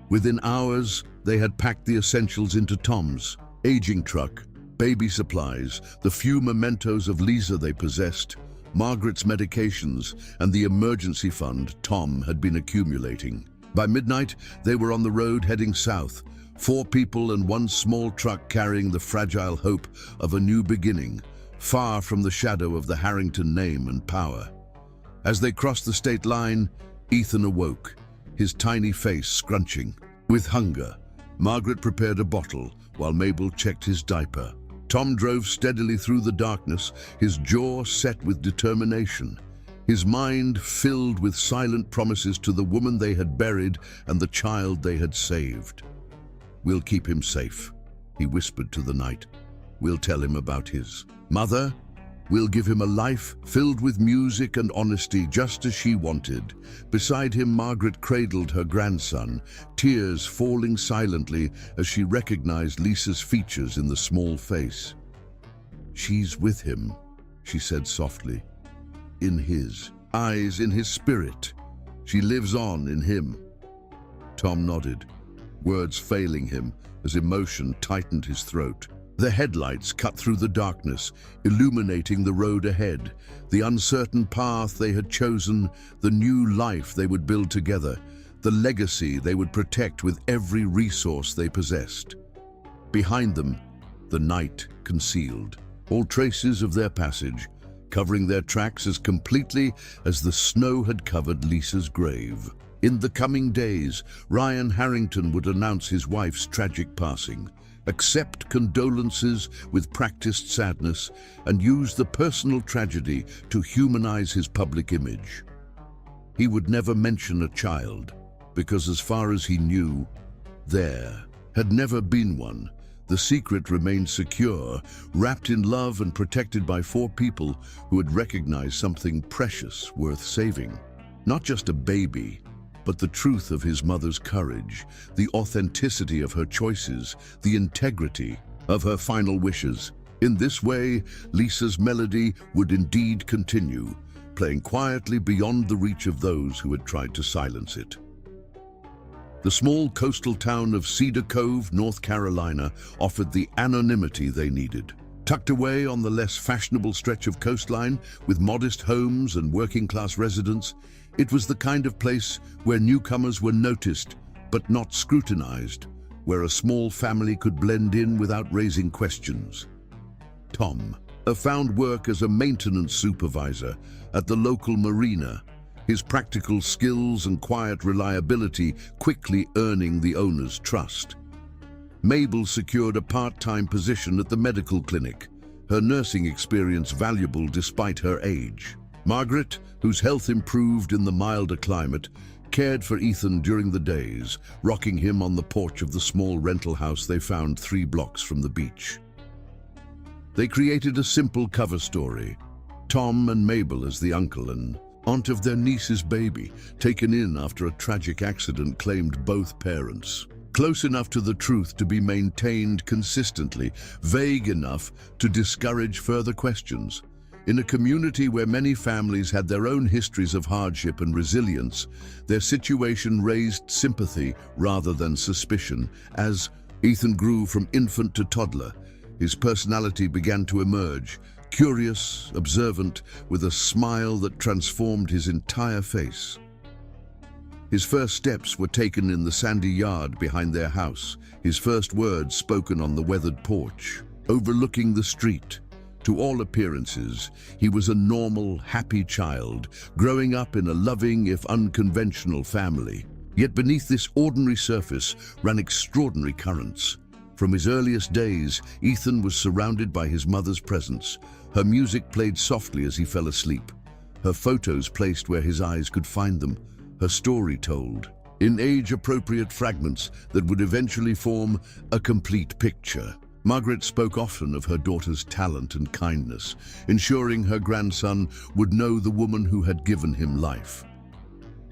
Within hours, they had packed the essentials into Tom's aging truck, baby supplies, the few mementos of Lisa they possessed, Margaret's medications, and the emergency fund Tom had been accumulating. By midnight, they were on the road heading south, 4 people and 1 small truck carrying the fragile hope of a new beginning, far from the shadow of the Harrington name and power. As they crossed the state line, Ethan awoke, his tiny face scrunching. With hunger, Margaret prepared a bottle while Mabel checked his diaper. Tom drove steadily through the darkness, his jaw set with determination, his mind filled with silent promises to the woman they had buried and the child they had saved. "We'll keep him safe," he whispered to the night. "We'll tell him about his mother. We'll give him a life filled with music and honesty, just as she wanted." Beside him, Margaret cradled her grandson, tears falling silently as she recognized Lisa's features in the small face. "She's with him," she said softly. "In his eyes, in his spirit. She lives on in him." Tom nodded, words failing him as emotion tightened his throat. The headlights cut through the darkness, illuminating the road ahead, the uncertain path they had chosen, the new life they would build together, the legacy they would protect with every resource they possessed. Behind them, the night concealed all traces of their passage, covering their tracks as completely as the snow had covered Lisa's grave. In the coming days, Ryan Harrington would announce his wife's tragic passing, accept condolences with practiced sadness, and use the personal tragedy to humanize his public image. He would never mention a child, because as far as he knew, there had never been one. The secret remained secure, wrapped in love and protected by 4 people who had recognized something precious worth saving. Not just a baby, but the truth of his mother's courage, the authenticity of her choices, the integrity of her final wishes. In this way, Lisa's melody would indeed continue, playing quietly beyond the reach of those who had tried to silence it. The small coastal town of Cedar Cove, North Carolina, offered the anonymity they needed. Tucked away on the less fashionable stretch of coastline, with modest homes and working-class residents, it was the kind of place where newcomers were noticed, but not scrutinized, where a small family could blend in without raising questions. Tom found work as a maintenance supervisor at the local marina, his practical skills and quiet reliability quickly earning the owner's trust. Mabel secured a part-time position at the medical clinic, her nursing experience valuable despite her age. Margaret, whose health improved in the milder climate, cared for Ethan during the days, rocking him on the porch of the small rental house they found 3 blocks from the beach. They created a simple cover story, Tom and Mabel as the uncle and aunt of their niece's baby, taken in after a tragic accident claimed both parents. Close enough to the truth to be maintained consistently, vague enough to discourage further questions. In a community where many families had their own histories of hardship and resilience, their situation raised sympathy rather than suspicion. As Ethan grew from infant to toddler, his personality began to emerge, curious, observant, with a smile that transformed his entire face. His first steps were taken in the sandy yard behind their house, his first words spoken on the weathered porch, overlooking the street. To all appearances, he was a normal, happy child, growing up in a loving, if unconventional family. Yet beneath this ordinary surface ran extraordinary currents. From his earliest days, Ethan was surrounded by his mother's presence. Her music played softly as he fell asleep, her photos placed where his eyes could find them, her story told, in age-appropriate fragments that would eventually form a complete picture. Margaret spoke often of her daughter's talent and kindness, ensuring her grandson would know the woman who had given him life.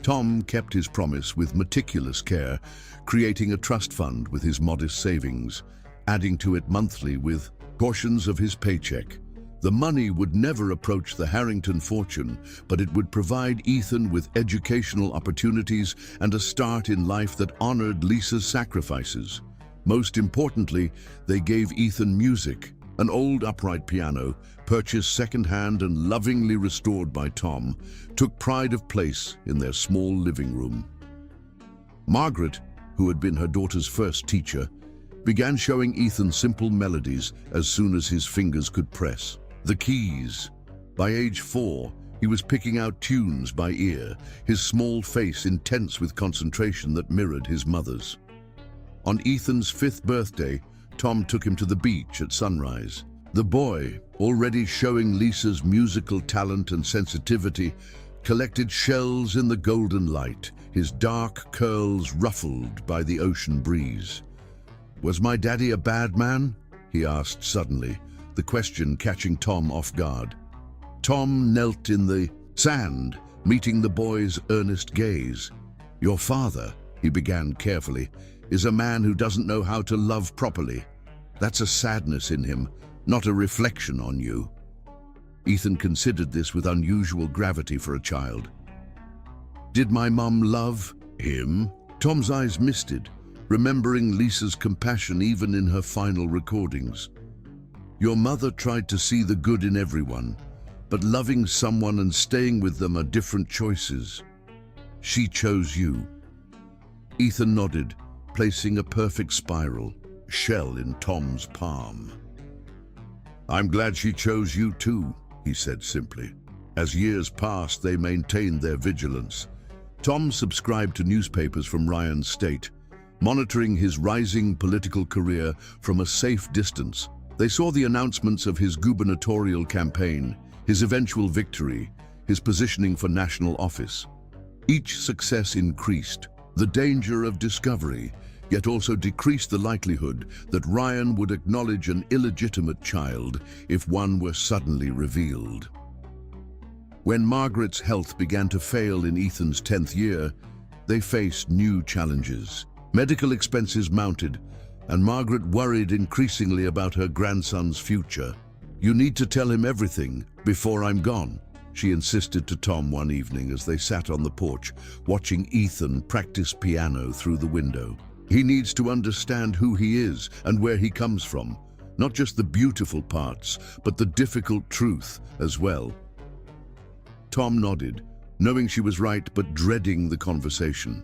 Tom kept his promise with meticulous care, creating a trust fund with his modest savings, adding to it monthly with portions of his paycheck. The money would never approach the Harrington fortune, but it would provide Ethan with educational opportunities and a start in life that honored Lisa's sacrifices. Most importantly, they gave Ethan music, an old upright piano, purchased second-hand and lovingly restored by Tom, took pride of place in their small living room. Margaret, who had been her daughter's first teacher, began showing Ethan simple melodies as soon as his fingers could press the keys. By age 4, he was picking out tunes by ear, his small face intense with concentration that mirrored his mother's. On Ethan's 5th birthday, Tom took him to the beach at sunrise. The boy, already showing Lisa's musical talent and sensitivity, collected shells in the golden light, his dark curls ruffled by the ocean breeze. "Was my daddy a bad man?" he asked suddenly, the question catching Tom off guard. Tom knelt in the sand, meeting the boy's earnest gaze. "Your father," he began carefully, "is a man who doesn't know how to love properly. That's a sadness in him, not a reflection on you." Ethan considered this with unusual gravity for a child. "Did my mom love him?" Tom's eyes misted, remembering Lisa's compassion even in her final recordings. "Your mother tried to see the good in everyone, but loving someone and staying with them are different choices. She chose you." Ethan nodded, placing a perfect spiral shell in Tom's palm. "I'm glad she chose you too," he said simply. As years passed, they maintained their vigilance. Tom subscribed to newspapers from Ryan's state, monitoring his rising political career from a safe distance. They saw the announcements of his gubernatorial campaign, his eventual victory, his positioning for national office. Each success increased The danger of discovery, yet also decreased the likelihood that Ryan would acknowledge an illegitimate child if one were suddenly revealed. When Margaret's health began to fail in Ethan's 10th year, they faced new challenges. Medical expenses mounted, and Margaret worried increasingly about her grandson's future. "You need to tell him everything before I'm gone," she insisted to Tom one evening as they sat on the porch, watching Ethan practice piano through the window. "He needs to understand who he is and where he comes from, not just the beautiful parts, but the difficult truth as well." Tom nodded, knowing she was right but dreading the conversation.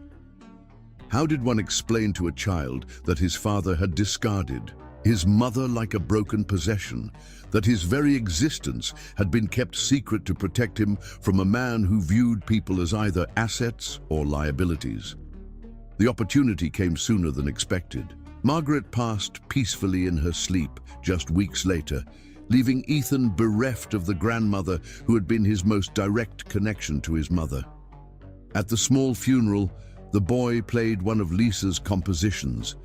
How did one explain to a child that his father had discarded his mother like a broken possession, that his very existence had been kept secret to protect him from a man who viewed people as either assets or liabilities? The opportunity came sooner than expected. Margaret passed peacefully in her sleep just weeks later, leaving Ethan bereft of the grandmother who had been his most direct connection to his mother. At the small funeral, the boy played one of Lisa's compositions,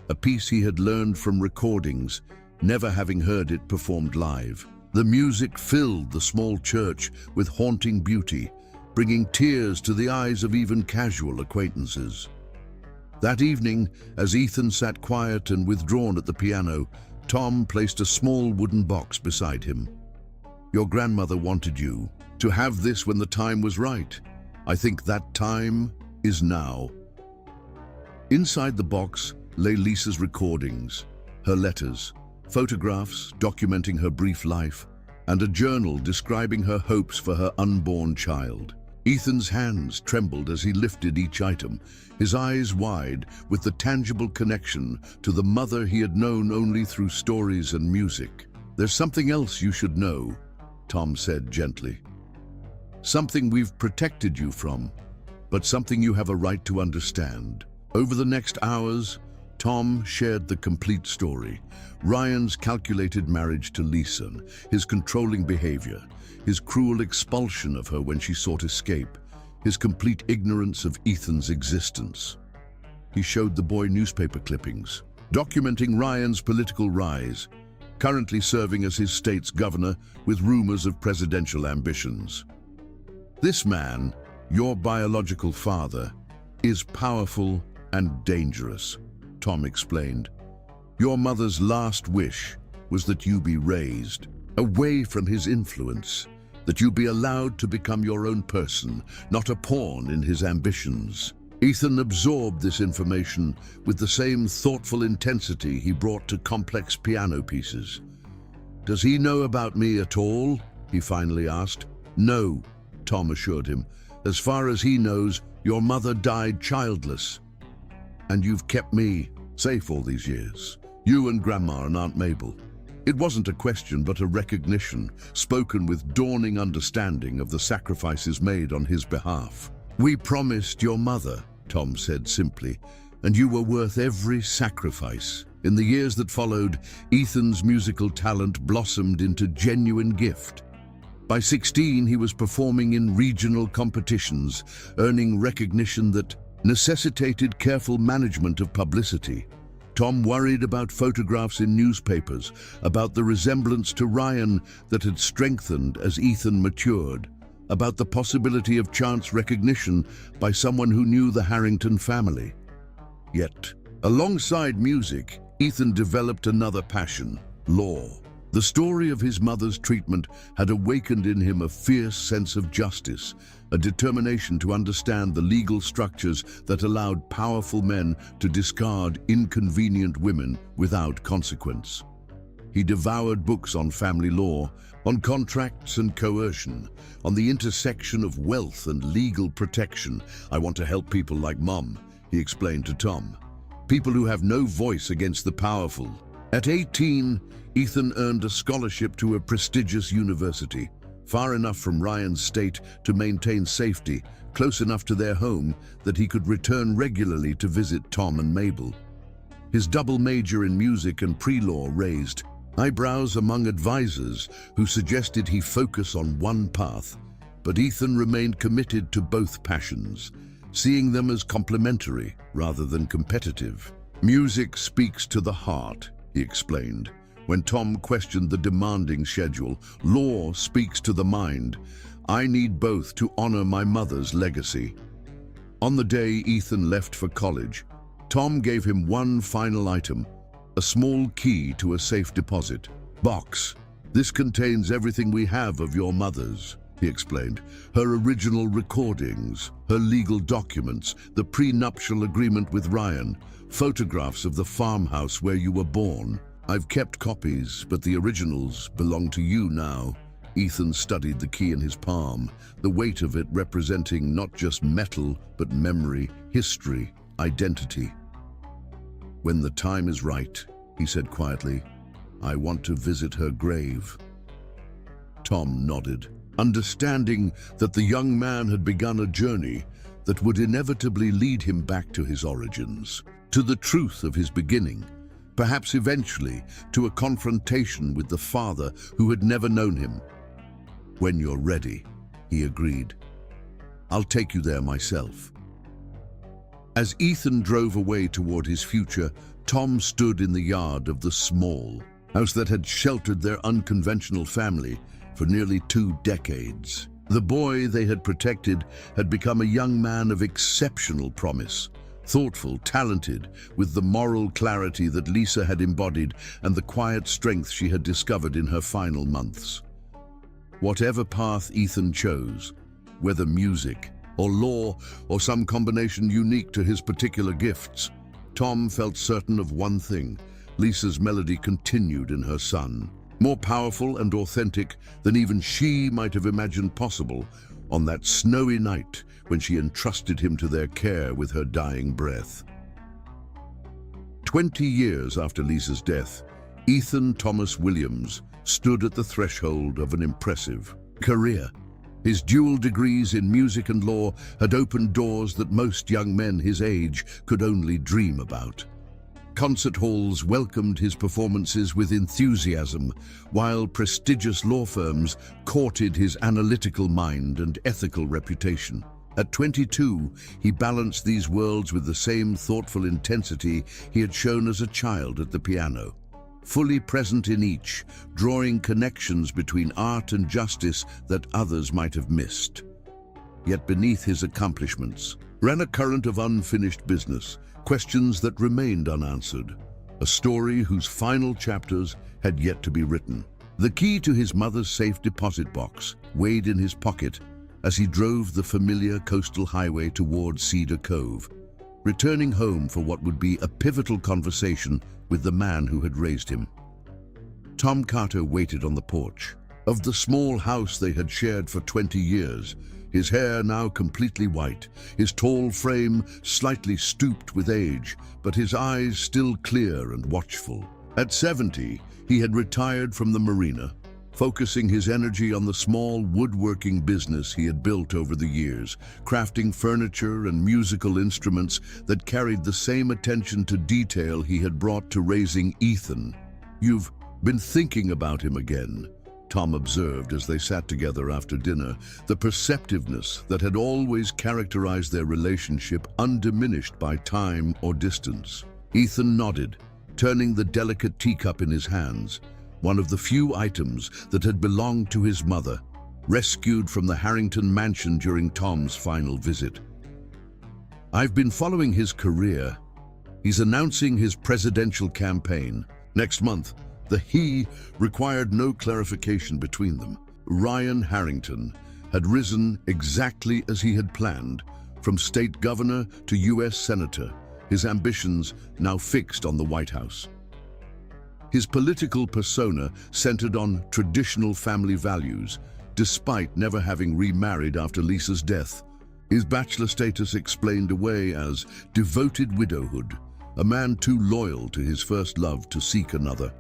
a piece he had learned from recordings, never having heard it performed live. The music filled the small church with haunting beauty, bringing tears to the eyes of even casual acquaintances. That evening, as Ethan sat quiet and withdrawn at the piano, Tom placed a small wooden box beside him. "Your grandmother wanted you to have this when the time was right. I think that time is now." Inside the box lay Lisa's recordings, her letters, photographs documenting her brief life, and a journal describing her hopes for her unborn child. Ethan's hands trembled as he lifted each item, his eyes wide with the tangible connection to the mother he had known only through stories and music. "There's something else you should know," Tom said gently. "Something we've protected you from, but something you have a right to understand." Over the next hours, Tom shared the complete story. Ryan's calculated marriage to Lisa, his controlling behavior, his cruel expulsion of her when she sought escape, his complete ignorance of Ethan's existence. He showed the boy newspaper clippings, documenting Ryan's political rise, currently serving as his state's governor with rumors of presidential ambitions. "This man, your biological father, is powerful and dangerous," Tom explained. "Your mother's last wish was that you be raised away from his influence, that you be allowed to become your own person, not a pawn in his ambitions." Ethan absorbed this information with the same thoughtful intensity he brought to complex piano pieces. "Does he know about me at all?" he finally asked. "No," Tom assured him. "As far as he knows, your mother died childless. And you've kept me safe all these years. You and Grandma and Aunt Mabel." It wasn't a question, but a recognition, spoken with dawning understanding of the sacrifices made on his behalf. "We promised your mother," Tom said simply, "and you were worth every sacrifice." In the years that followed, Ethan's musical talent blossomed into genuine gift. By 16, he was performing in regional competitions, earning recognition that necessitated careful management of publicity. Tom worried about photographs in newspapers, about the resemblance to Ryan that had strengthened as Ethan matured, about the possibility of chance recognition by someone who knew the Harrington family. Yet, alongside music, Ethan developed another passion: law. The story of his mother's treatment had awakened in him a fierce sense of justice, a determination to understand the legal structures that allowed powerful men to discard inconvenient women without consequence. He devoured books on family law, on contracts and coercion, on the intersection of wealth and legal protection. "I want to help people like Mom," he explained to Tom. "People who have no voice against the powerful." At 18, Ethan earned a scholarship to a prestigious university, far enough from Ryan's state to maintain safety, close enough to their home that he could return regularly to visit Tom and Mabel. His double major in music and pre-law raised eyebrows among advisors who suggested he focus on one path, but Ethan remained committed to both passions. seeing them as complementary rather than competitive. Music speaks to the heart, he explained. When Tom questioned the demanding schedule, law speaks to the mind. I need both to honor my mother's legacy. On the day Ethan left for college, Tom gave him one final item, a small key to a safe deposit box. This contains everything we have of your mother's, he explained. Her original recordings, her legal documents, the prenuptial agreement with Ryan, photographs of the farmhouse where you were born. I've kept copies, but the originals belong to you now. Ethan studied the key in his palm, the weight of it representing not just metal, but memory, history, identity. When the time is right, he said quietly, I want to visit her grave. Tom nodded, understanding that the young man had begun a journey that would inevitably lead him back to his origins, to the truth of his beginning, perhaps eventually to a confrontation with the father who had never known him. When you're ready, he agreed. I'll take you there myself. As Ethan drove away toward his future, Tom stood in the yard of the small house that had sheltered their unconventional family for nearly 2 decades. The boy they had protected had become a young man of exceptional promise, thoughtful, talented, with the moral clarity that Lisa had embodied and the quiet strength she had discovered in her final months. Whatever path Ethan chose, whether music or law or some combination unique to his particular gifts, Tom felt certain of one thing: Lisa's melody continued in her son, more powerful and authentic than even she might have imagined possible on that snowy night when she entrusted him to their care with her dying breath. 20 years after Lisa's death, Ethan Thomas Williams stood at the threshold of an impressive career. His dual degrees in music and law had opened doors that most young men his age could only dream about. Concert halls welcomed his performances with enthusiasm, while prestigious law firms courted his analytical mind and ethical reputation. At 22, he balanced these worlds with the same thoughtful intensity he had shown as a child at the piano, fully present in each, drawing connections between art and justice that others might have missed. Yet beneath his accomplishments ran a current of unfinished business, questions that remained unanswered, a story whose final chapters had yet to be written. The key to his mother's safe deposit box weighed in his pocket as he drove the familiar coastal highway towards Cedar Cove, returning home for what would be a pivotal conversation with the man who had raised him. Tom Carter waited on the porch of the small house they had shared for 20 years, his hair now completely white, his tall frame slightly stooped with age, but his eyes still clear and watchful. At 70, he had retired from the marina, focusing his energy on the small woodworking business he had built over the years, crafting furniture and musical instruments that carried the same attention to detail he had brought to raising Ethan. "You've been thinking about him again," Tom observed as they sat together after dinner, the perceptiveness that had always characterized their relationship undiminished by time or distance. Ethan nodded, turning the delicate teacup in his hands, one of the few items that had belonged to his mother, rescued from the Harrington mansion during Tom's final visit. "I've been following his career. He's announcing his presidential campaign next month." The "he" required no clarification between them. Ryan Harrington had risen exactly as he had planned, from state governor to U.S. senator, his ambitions now fixed on the White House. His political persona centered on traditional family values, despite never having remarried after Lisa's death. His bachelor status explained away as devoted widowhood, a man too loyal to his first love to seek another.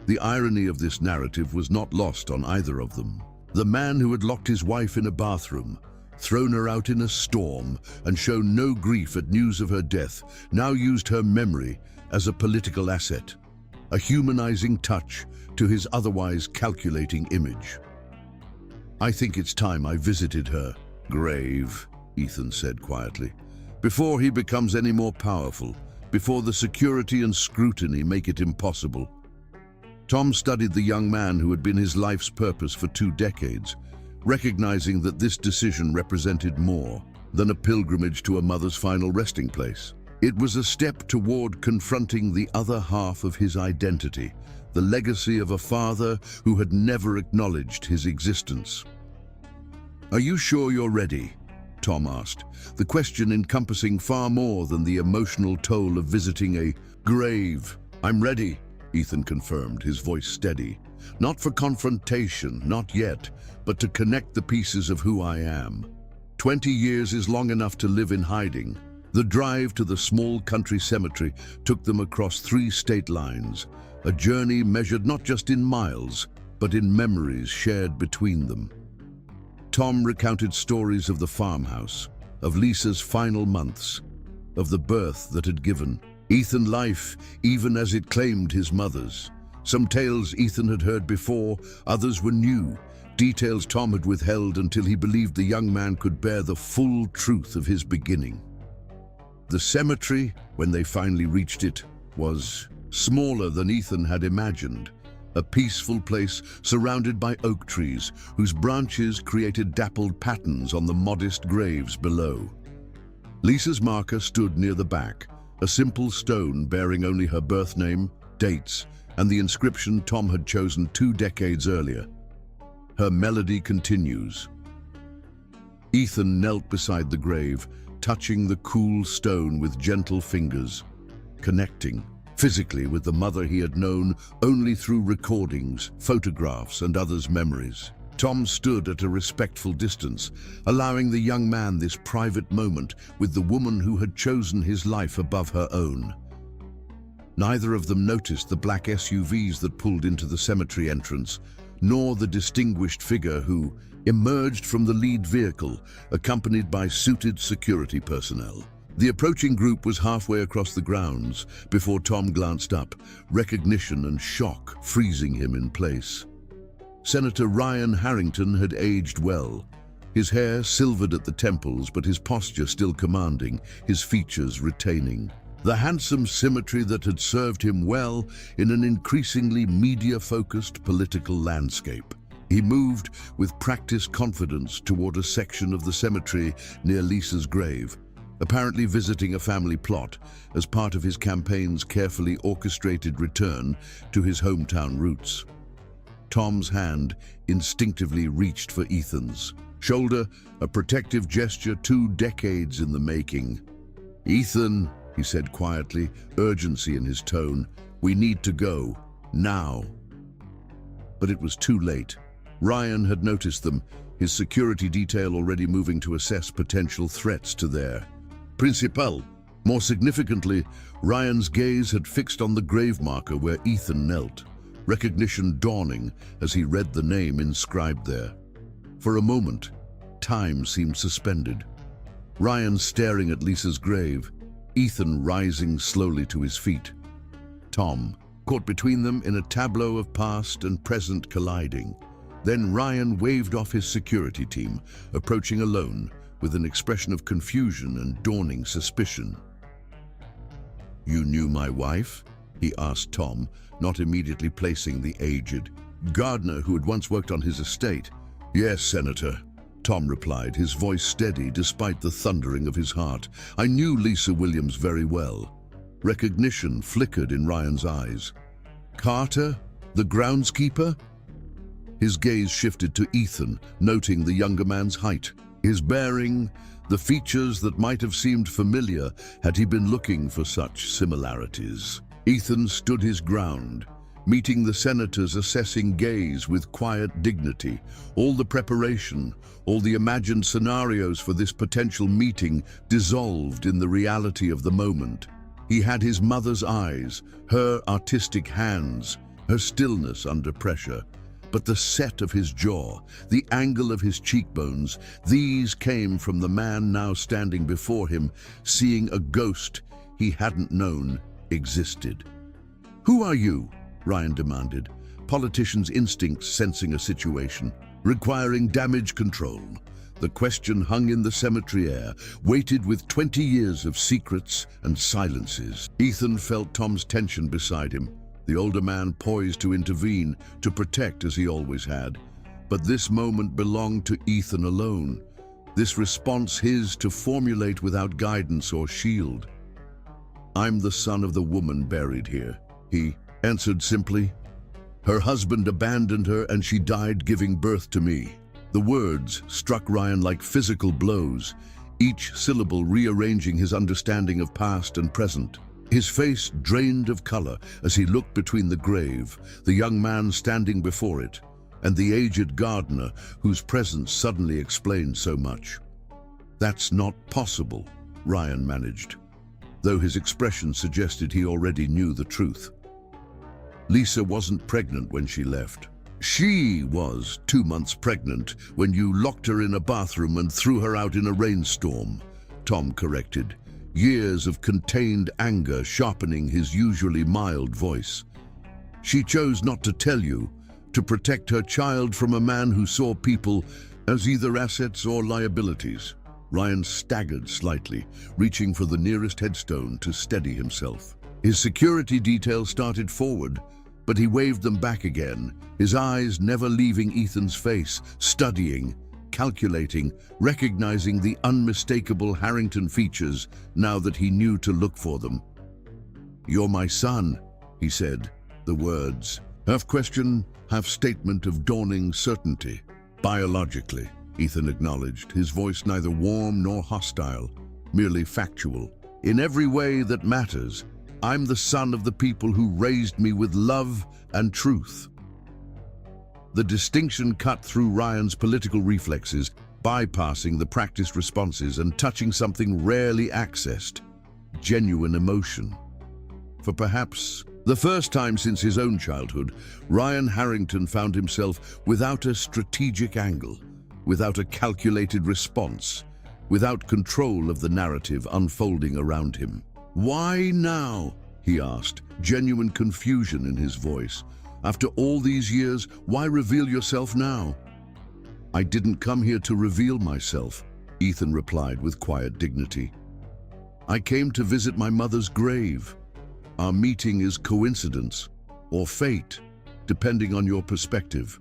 The irony of this narrative was not lost on either of them. The man who had locked his wife in a bathroom, thrown her out in a storm, and shown no grief at news of her death, now used her memory as a political asset, a humanizing touch to his otherwise calculating image. "I think it's time I visited her grave," Ethan said quietly. "Before he becomes any more powerful, before the security and scrutiny make it impossible." Tom studied the young man who had been his life's purpose for 2 decades, recognizing that this decision represented more than a pilgrimage to a mother's final resting place. It was a step toward confronting the other half of his identity, the legacy of a father who had never acknowledged his existence. "Are you sure you're ready?" Tom asked, the question encompassing far more than the emotional toll of visiting a grave. "I'm ready," Ethan confirmed, his voice steady. "Not for confrontation, not yet, but to connect the pieces of who I am. 20 years is long enough to live in hiding." The drive to the small country cemetery took them across 3 state lines, a journey measured not just in miles, but in memories shared between them. Tom recounted stories of the farmhouse, of Lisa's final months, of the birth that had given Ethan life, even as it claimed his mother's. Some tales Ethan had heard before, others were new, details Tom had withheld until he believed the young man could bear the full truth of his beginning. The cemetery, when they finally reached it, was smaller than Ethan had imagined. A peaceful place surrounded by oak trees, whose branches created dappled patterns on the modest graves below. Lisa's marker stood near the back, a simple stone bearing only her birth name, dates, and the inscription Tom had chosen 2 decades earlier. Her melody continues. Ethan knelt beside the grave, touching the cool stone with gentle fingers, connecting physically with the mother he had known only through recordings, photographs, and others' memories. Tom stood at a respectful distance, allowing the young man this private moment with the woman who had chosen his life above her own. Neither of them noticed the black SUVs that pulled into the cemetery entrance, nor the distinguished figure who emerged from the lead vehicle, accompanied by suited security personnel. The approaching group was halfway across the grounds before Tom glanced up, recognition and shock freezing him in place. Senator Ryan Harrington had aged well, his hair silvered at the temples but his posture still commanding, his features retaining the handsome symmetry that had served him well in an increasingly media-focused political landscape. He moved with practiced confidence toward a section of the cemetery near Lisa's grave, apparently visiting a family plot as part of his campaign's carefully orchestrated return to his hometown roots. Tom's hand instinctively reached for Ethan's shoulder, a protective gesture 2 decades in the making. "Ethan," he said quietly, urgency in his tone, "we need to go, now." But it was too late. Ryan had noticed them, his security detail already moving to assess potential threats to their principal. More significantly, Ryan's gaze had fixed on the grave marker where Ethan knelt, recognition dawning as he read the name inscribed there. For a moment, time seemed suspended. Ryan staring at Lisa's grave, Ethan rising slowly to his feet. Tom, caught between them in a tableau of past and present colliding. Then Ryan waved off his security team, approaching alone with an expression of confusion and dawning suspicion. "You knew my wife?" he asked Tom, not immediately placing the aged gardener who had once worked on his estate. "Yes, Senator," Tom replied, his voice steady despite the thundering of his heart. "I knew Lisa Williams very well." Recognition flickered in Ryan's eyes. "Carter, the groundskeeper?" His gaze shifted to Ethan, noting the younger man's height, his bearing, the features that might have seemed familiar had he been looking for such similarities. Ethan stood his ground, meeting the senator's assessing gaze with quiet dignity. All the preparation, all the imagined scenarios for this potential meeting dissolved in the reality of the moment. He had his mother's eyes, her artistic hands, her stillness under pressure. But the set of his jaw, the angle of his cheekbones, these came from the man now standing before him, seeing a ghost he hadn't known existed. "Who are you?" Ryan demanded, politician's instincts sensing a situation requiring damage control. The question hung in the cemetery air, weighted with 20 years of secrets and silences. Ethan felt Tom's tension beside him, the older man poised to intervene, to protect as he always had. But this moment belonged to Ethan alone, this response his to formulate without guidance or shield. "I'm the son of the woman buried here," he answered simply. "Her husband abandoned her and she died giving birth to me." The words struck Ryan like physical blows, each syllable rearranging his understanding of past and present. His face drained of color as he looked between the grave, the young man standing before it, and the aged gardener whose presence suddenly explained so much. "That's not possible," Ryan managed, though his expression suggested he already knew the truth. "Lisa wasn't pregnant when she left. She was 2 months pregnant when you locked her in a bathroom and threw her out in a rainstorm," Tom corrected, years of contained anger sharpening his usually mild voice. "She chose not to tell you, to protect her child from a man who saw people as either assets or liabilities." Ryan staggered slightly, reaching for the nearest headstone to steady himself. His security detail started forward, but he waved them back again, his eyes never leaving Ethan's face, studying, calculating, recognizing the unmistakable Harrington features now that he knew to look for them. "You're my son," he said, the words, half question, half statement of dawning certainty. "Biologically," Ethan acknowledged, his voice neither warm nor hostile, merely factual. "In every way that matters, I'm the son of the people who raised me with love and truth." The distinction cut through Ryan's political reflexes, bypassing the practiced responses and touching something rarely accessed: genuine emotion. For perhaps the first time since his own childhood, Ryan Harrington found himself without a strategic angle, without a calculated response, without control of the narrative unfolding around him. "Why now?" he asked, genuine confusion in his voice. "After all these years, why reveal yourself now?" "I didn't come here to reveal myself," Ethan replied with quiet dignity. "I came to visit my mother's grave. Our meeting is coincidence or fate, depending on your perspective."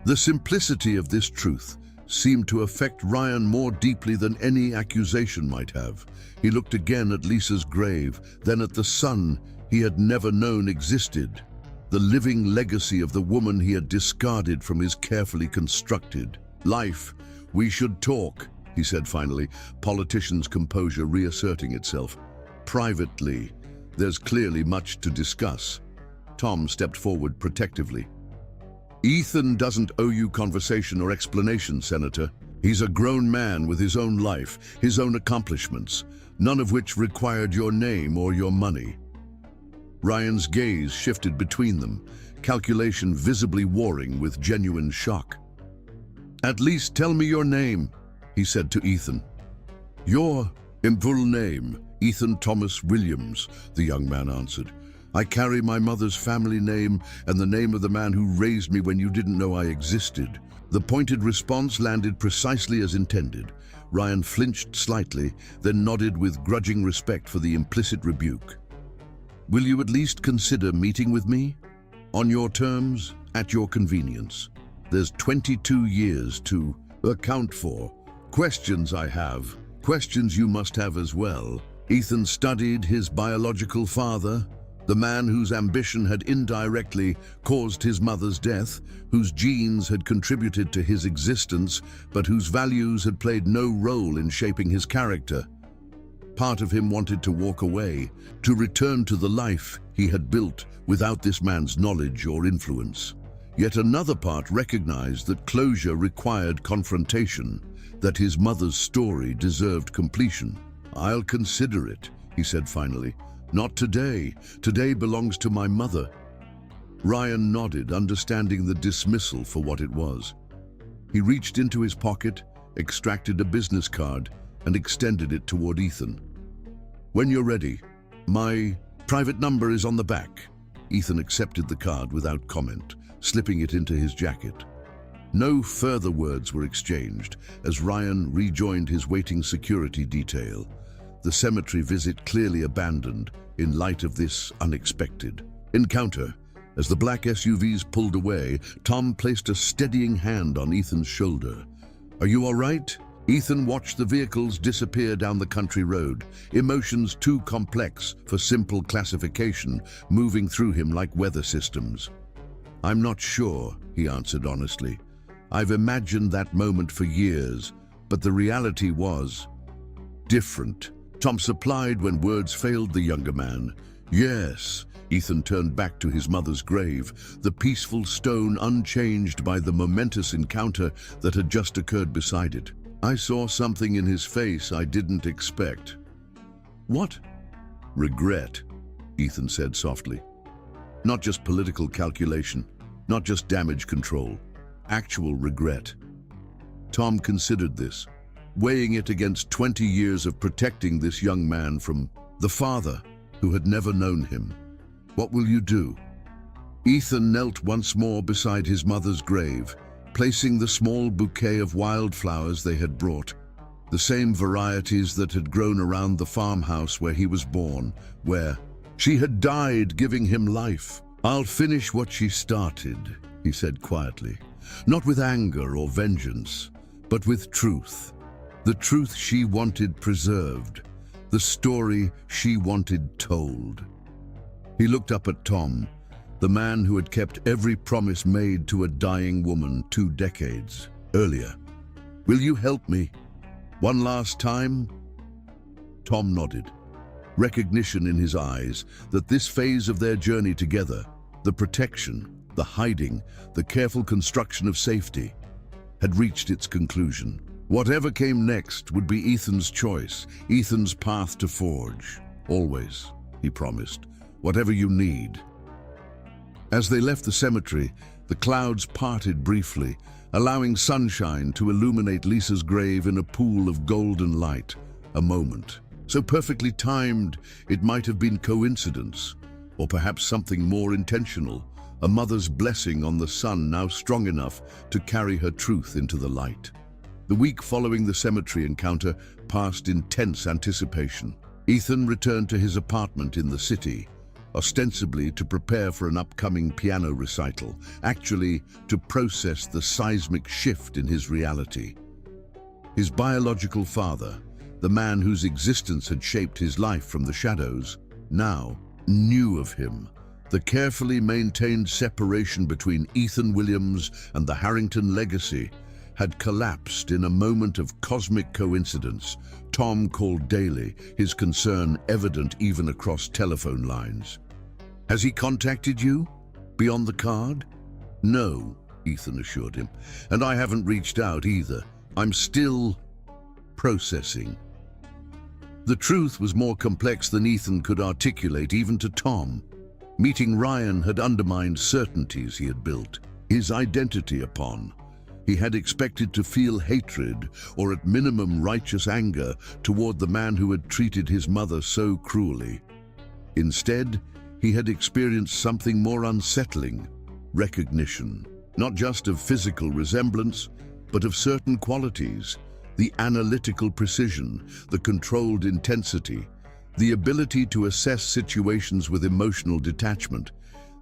The simplicity of this truth seemed to affect Ryan more deeply than any accusation might have. He looked again at Lisa's grave, then at the son he had never known existed, the living legacy of the woman he had discarded from his carefully constructed life. "We should talk," he said finally, politician's composure reasserting itself. "Privately, there's clearly much to discuss." Tom stepped forward protectively. "Ethan doesn't owe you conversation or explanation, Senator. He's a grown man with his own life, his own accomplishments, none of which required your name or your money." Ryan's gaze shifted between them, calculation visibly warring with genuine shock. "At least tell me your name," he said to Ethan. "Your full name, Ethan Thomas Williams," the young man answered. "I carry my mother's family name and the name of the man who raised me when you didn't know I existed." The pointed response landed precisely as intended. Ryan flinched slightly, then nodded with grudging respect for the implicit rebuke. "Will you at least consider meeting with me? On your terms, at your convenience. There's 22 years to account for. Questions I have, questions you must have as well." Ethan studied his biological father, the man whose ambition had indirectly caused his mother's death, whose genes had contributed to his existence, but whose values had played no role in shaping his character. Part of him wanted to walk away, to return to the life he had built without this man's knowledge or influence. Yet another part recognized that closure required confrontation, that his mother's story deserved completion. "I'll consider it," he said finally. "Not today. Today belongs to my mother." Ryan nodded, understanding the dismissal for what it was. He reached into his pocket, extracted a business card, and extended it toward Ethan. "When you're ready, my private number is on the back." Ethan accepted the card without comment, slipping it into his jacket. No further words were exchanged as Ryan rejoined his waiting security detail, the cemetery visit clearly abandoned in light of this unexpected encounter. As the black SUVs pulled away, Tom placed a steadying hand on Ethan's shoulder. "Are you all right?" Ethan watched the vehicles disappear down the country road, emotions too complex for simple classification moving through him like weather systems. "I'm not sure," he answered honestly. "I've imagined that moment for years, but the reality was different." Tom supplied when words failed the younger man. "Yes." Ethan turned back to his mother's grave, the peaceful stone unchanged by the momentous encounter that had just occurred beside it. "I saw something in his face I didn't expect." "What?" "Regret," Ethan said softly. "Not just political calculation, not just damage control, actual regret." Tom considered this, weighing it against 20 years of protecting this young man from the father who had never known him. "What will you do?" Ethan knelt once more beside his mother's grave, placing the small bouquet of wildflowers they had brought, the same varieties that had grown around the farmhouse where he was born, where she had died giving him life. "I'll finish what she started," he said quietly, "not with anger or vengeance, but with truth. The truth she wanted preserved, the story she wanted told." He looked up at Tom, the man who had kept every promise made to a dying woman 2 decades earlier. "Will you help me? One last time?" Tom nodded, recognition in his eyes that this phase of their journey together, the protection, the hiding, the careful construction of safety, had reached its conclusion. Whatever came next would be Ethan's choice, Ethan's path to forge. "Always," he promised, "whatever you need." As they left the cemetery, the clouds parted briefly, allowing sunshine to illuminate Lisa's grave in a pool of golden light. A moment, so perfectly timed it might have been coincidence, or perhaps something more intentional, a mother's blessing on the son now strong enough to carry her truth into the light. The week following the cemetery encounter passed in tense anticipation. Ethan returned to his apartment in the city, ostensibly to prepare for an upcoming piano recital, actually to process the seismic shift in his reality. His biological father, the man whose existence had shaped his life from the shadows, now knew of him. The carefully maintained separation between Ethan Williams and the Harrington legacy had collapsed in a moment of cosmic coincidence. Tom called daily, his concern evident even across telephone lines. "Has he contacted you? Beyond the card?" "No," Ethan assured him, "and I haven't reached out either. I'm still processing." The truth was more complex than Ethan could articulate even to Tom. Meeting Ryan had undermined certainties he had built his identity upon. He had expected to feel hatred, or at minimum righteous anger, toward the man who had treated his mother so cruelly. Instead, he had experienced something more unsettling: recognition, not just of physical resemblance, but of certain qualities: the analytical precision, the controlled intensity, the ability to assess situations with emotional detachment.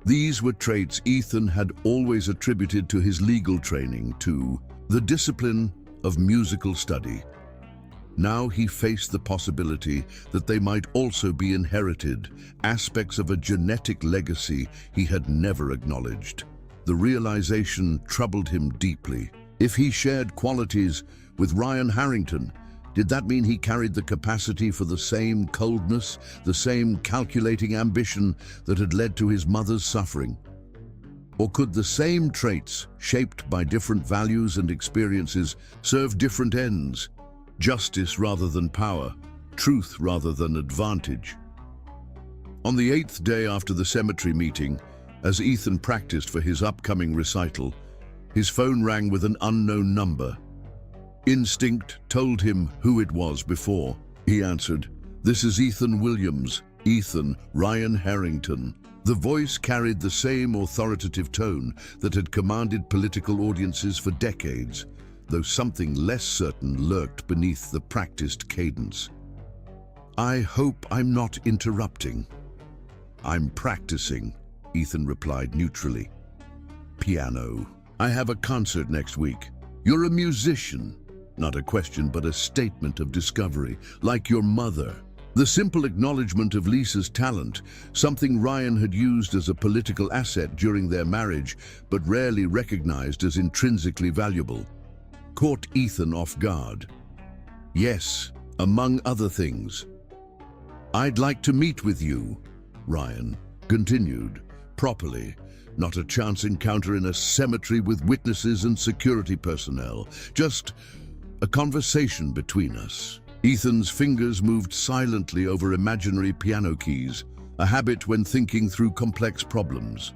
These were traits Ethan had always attributed to his legal training, to the discipline of musical study. Now he faced the possibility that they might also be inherited, aspects of a genetic legacy he had never acknowledged. The realization troubled him deeply. If he shared qualities with Ryan Harrington, did that mean he carried the capacity for the same coldness, the same calculating ambition that had led to his mother's suffering? Or could the same traits, shaped by different values and experiences, serve different ends? Justice rather than power, truth rather than advantage. On the 8th day after the cemetery meeting, as Ethan practiced for his upcoming recital, his phone rang with an unknown number. Instinct told him who it was before. He answered, "This is Ethan Williams." "Ethan, Ryan Harrington." The voice carried the same authoritative tone that had commanded political audiences for decades, though something less certain lurked beneath the practiced cadence. "I hope I'm not interrupting." "I'm practicing," Ethan replied neutrally. "Piano. I have a concert next week. You're a musician." Not a question, but a statement of discovery, like your mother. The simple acknowledgement of Lisa's talent, something Ryan had used as a political asset during their marriage, but rarely recognized as intrinsically valuable, caught Ethan off guard. "Yes, among other things." "I'd like to meet with you," Ryan continued, properly, not a chance encounter in a cemetery with witnesses and security personnel, just a conversation between us. Ethan's fingers moved silently over imaginary piano keys, a habit when thinking through complex problems.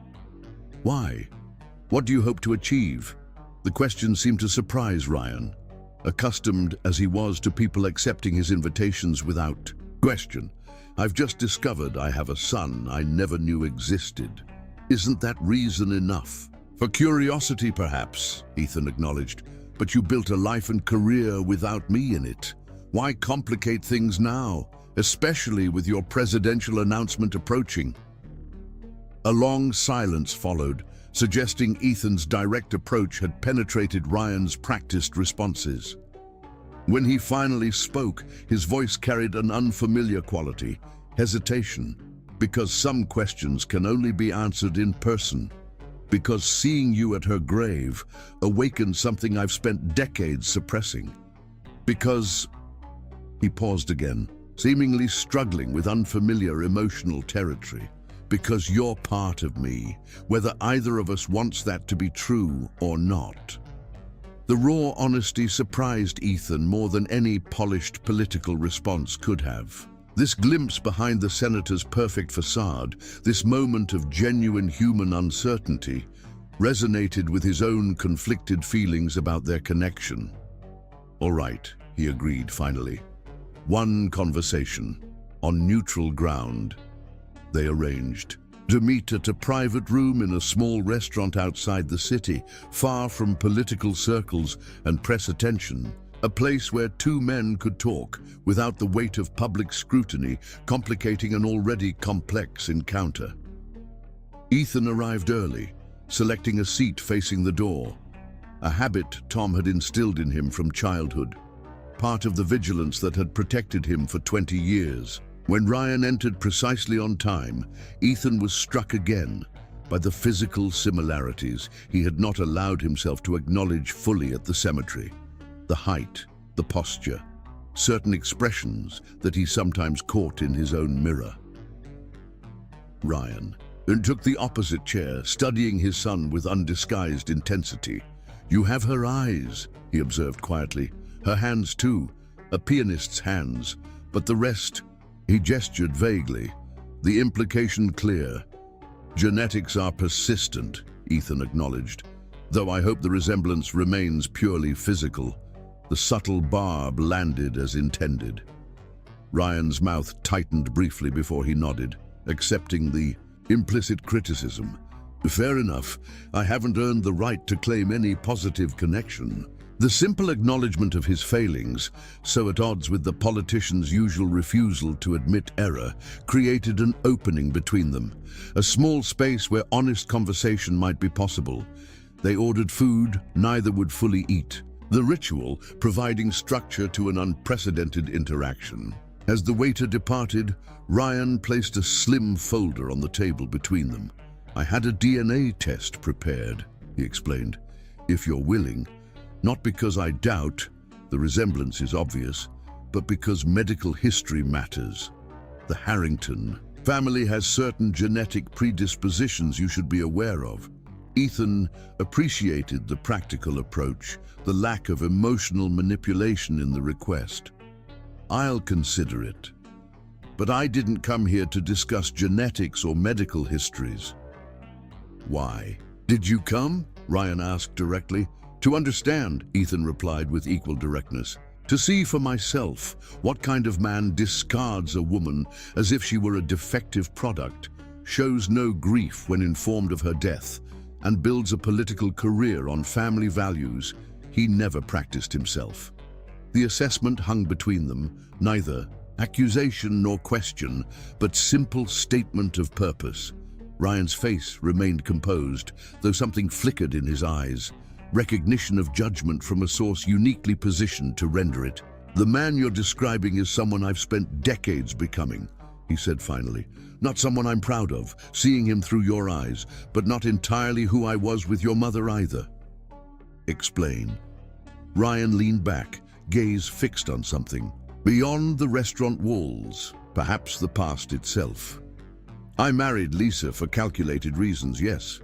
"Why? What do you hope to achieve?" The question seemed to surprise Ryan, accustomed as he was to people accepting his invitations without question. "I've just discovered I have a son I never knew existed." "Isn't that reason enough?" "For curiosity, perhaps," Ethan acknowledged, "but you built a life and career without me in it. Why complicate things now, especially with your presidential announcement approaching?" A long silence followed, suggesting Ethan's direct approach had penetrated Ryan's practiced responses. When he finally spoke, his voice carried an unfamiliar quality, hesitation, because some questions can only be answered in person. "Because seeing you at her grave awakened something I've spent decades suppressing. Because..." He paused again, seemingly struggling with unfamiliar emotional territory. "Because you're part of me, whether either of us wants that to be true or not." The raw honesty surprised Ethan more than any polished political response could have. This glimpse behind the senator's perfect facade, this moment of genuine human uncertainty, resonated with his own conflicted feelings about their connection. "All right," he agreed finally. "One conversation, on neutral ground." They arranged to meet at a private room in a small restaurant outside the city, far from political circles and press attention, a place where two men could talk without the weight of public scrutiny complicating an already complex encounter. Ethan arrived early, selecting a seat facing the door, a habit Tom had instilled in him from childhood, part of the vigilance that had protected him for 20 years. When Ryan entered precisely on time, Ethan was struck again by the physical similarities he had not allowed himself to acknowledge fully at the cemetery. The height, the posture, certain expressions that he sometimes caught in his own mirror. Ryan took the opposite chair, studying his son with undisguised intensity. "You have her eyes," he observed quietly. "Her hands too, a pianist's hands, but the rest..." He gestured vaguely, the implication clear. "Genetics are persistent," Ethan acknowledged, "though I hope the resemblance remains purely physical." The subtle barb landed as intended. Ryan's mouth tightened briefly before he nodded, accepting the implicit criticism. "Fair enough. I haven't earned the right to claim any positive connection." The simple acknowledgement of his failings, so at odds with the politician's usual refusal to admit error, created an opening between them, a small space where honest conversation might be possible. They ordered food neither would fully eat, the ritual providing structure to an unprecedented interaction. As the waiter departed, Ryan placed a slim folder on the table between them. "I had a DNA test prepared," he explained, "if you're willing. Not because I doubt, the resemblance is obvious, but because medical history matters. The Harrington family has certain genetic predispositions you should be aware of." Ethan appreciated the practical approach, the lack of emotional manipulation in the request. "I'll consider it. But I didn't come here to discuss genetics or medical histories." "Why did you come?" Ryan asked directly. "To understand," Ethan replied with equal directness. "To see for myself what kind of man discards a woman as if she were a defective product. shows no grief when informed of her death, and builds a political career on family values he never practiced himself. The assessment hung between them, neither accusation nor question, but simple statement of purpose. Ryan's face remained composed, though something flickered in his eyes, recognition of judgment from a source uniquely positioned to render it. "The man you're describing is someone I've spent decades becoming," he said finally. "Not someone I'm proud of, seeing him through your eyes, but not entirely who I was with your mother either." "Explain." Ryan leaned back, gaze fixed on something. "Beyond the restaurant walls, perhaps the past itself. I married Lisa for calculated reasons, yes.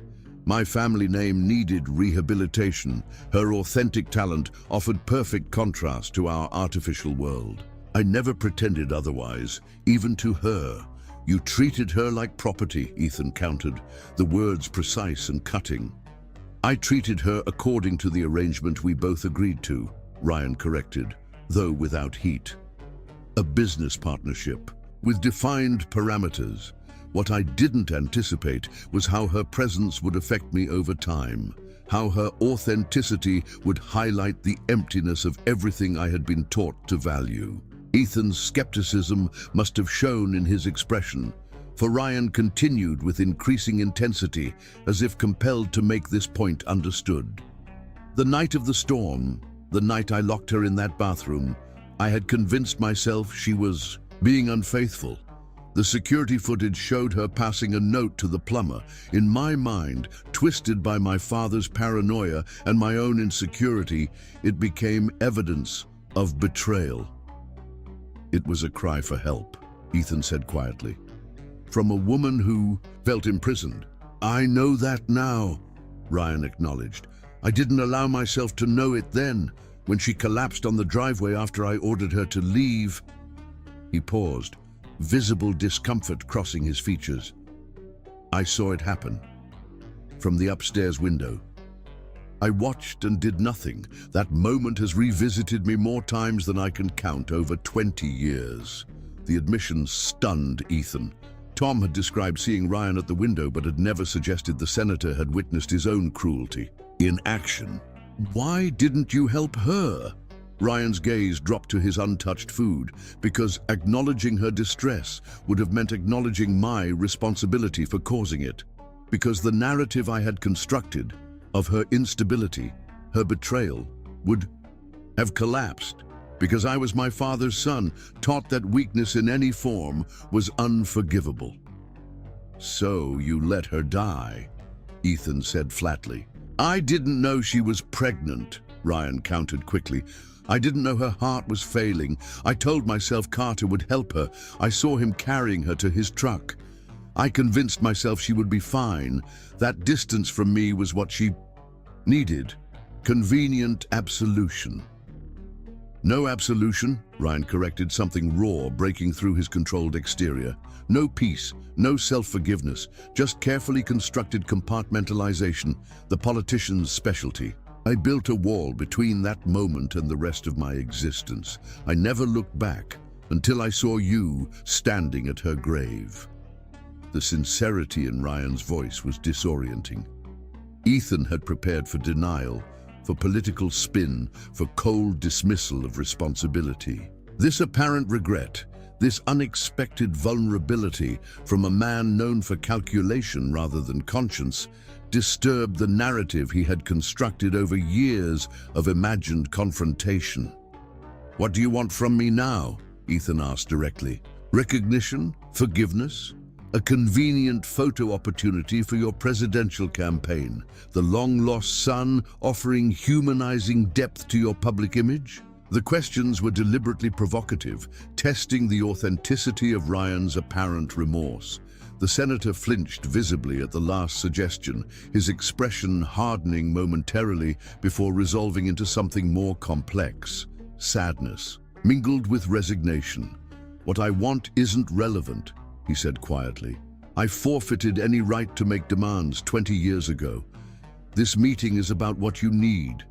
My family name needed rehabilitation. Her authentic talent offered perfect contrast to our artificial world. I never pretended otherwise, even to her. You treated her like property," Ethan countered, the words precise and cutting. "I treated her according to the arrangement we both agreed to," Ryan corrected, though without heat. "A business partnership, with defined parameters. What I didn't anticipate was how her presence would affect me over time, how her authenticity would highlight the emptiness of everything I had been taught to value." Ethan's skepticism must have shown in his expression, for Ryan continued with increasing intensity, as if compelled to make this point understood. "The night of the storm, the night I locked her in that bathroom, I had convinced myself she was being unfaithful. The security footage showed her passing a note to the plumber. In my mind, twisted by my father's paranoia and my own insecurity, it became evidence of betrayal." "It was a cry for help," Ethan said quietly. "From a woman who felt imprisoned." "I know that now," Ryan acknowledged. "I didn't allow myself to know it then, when she collapsed on the driveway after I ordered her to leave." He paused, visible discomfort crossing his features. "I saw it happen, from the upstairs window. I watched and did nothing. That moment has revisited me more times than I can count over 20 years. The admission stunned Ethan. Tom had described seeing Ryan at the window, but had never suggested the senator had witnessed his own cruelty in action. "Why didn't you help her?" Ryan's gaze dropped to his untouched food, because acknowledging her distress would have meant acknowledging my responsibility for causing it. Because the narrative I had constructed of her instability, her betrayal, would have collapsed. Because I was my father's son, taught that weakness in any form was unforgivable." "So you let her die," Ethan said flatly. "I didn't know she was pregnant," Ryan countered quickly. "I didn't know her heart was failing. I told myself Carter would help her. I saw him carrying her to his truck. I convinced myself she would be fine. That distance from me was what she needed. Convenient absolution." "No absolution," Ryan corrected, something raw breaking through his controlled exterior. "No peace, no self-forgiveness, just carefully constructed compartmentalization, the politician's specialty. I built a wall between that moment and the rest of my existence. I never looked back until I saw you standing at her grave." The sincerity in Ryan's voice was disorienting. Ethan had prepared for denial, for political spin, for cold dismissal of responsibility. This apparent regret, this unexpected vulnerability from a man known for calculation rather than conscience, disturbed the narrative he had constructed over years of imagined confrontation. "What do you want from me now?" Ethan asked directly. "Recognition? Forgiveness? A convenient photo opportunity for your presidential campaign? The long-lost son offering humanizing depth to your public image?" The questions were deliberately provocative, testing the authenticity of Ryan's apparent remorse. The senator flinched visibly at the last suggestion, his expression hardening momentarily before resolving into something more complex. Sadness, mingled with resignation. "What I want isn't relevant," he said quietly. "I forfeited any right to make demands 20 years ago. This meeting is about what you need.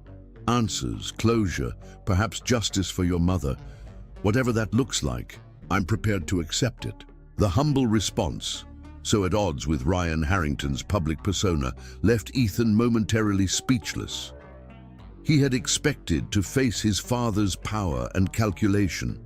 Answers, closure, perhaps justice for your mother. Whatever that looks like, I'm prepared to accept it." The humble response, so at odds with Ryan Harrington's public persona, left Ethan momentarily speechless. He had expected to face his father's power and calculation.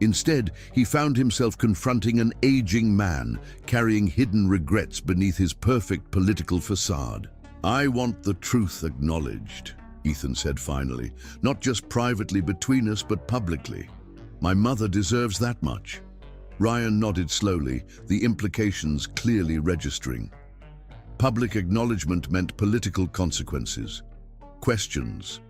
Instead, he found himself confronting an aging man, carrying hidden regrets beneath his perfect political facade. "I want the truth acknowledged," Ethan said finally, "not just privately between us, but publicly. My mother deserves that much." Ryan nodded slowly, the implications clearly registering. Public acknowledgement meant political consequences. Questions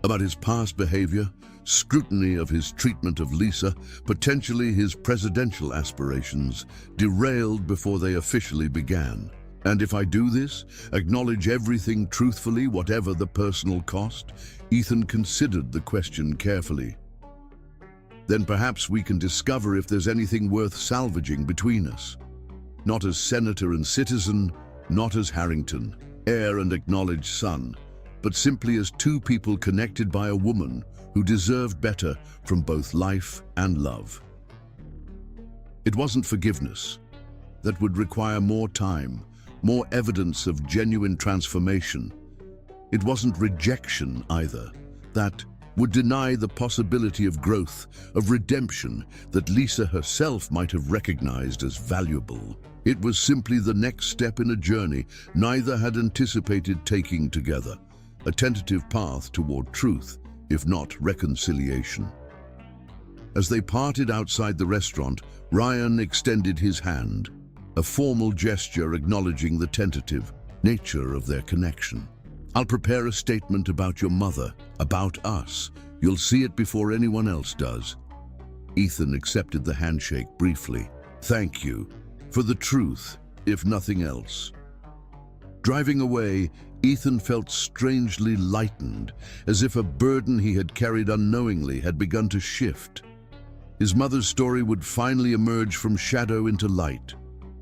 about his past behavior, scrutiny of his treatment of Lisa, potentially his presidential aspirations, derailed before they officially began. "And if I do this, acknowledge everything truthfully, whatever the personal cost?" Ethan considered the question carefully. "Then perhaps we can discover if there's anything worth salvaging between us. Not as senator and citizen, not as Harrington, heir and acknowledged son, but simply as two people connected by a woman who deserved better from both life and love." It wasn't forgiveness. That would require more time, more evidence of genuine transformation. It wasn't rejection either. That would deny the possibility of growth, of redemption that Lisa herself might have recognized as valuable. It was simply the next step in a journey neither had anticipated taking together, a tentative path toward truth, if not reconciliation. As they parted outside the restaurant, Ryan extended his hand, a formal gesture acknowledging the tentative nature of their connection. "I'll prepare a statement about your mother, about us. You'll see it before anyone else does." Ethan accepted the handshake briefly. "Thank you for the truth, if nothing else." Driving away, Ethan felt strangely lightened, as if a burden he had carried unknowingly had begun to shift. His mother's story would finally emerge from shadow into light,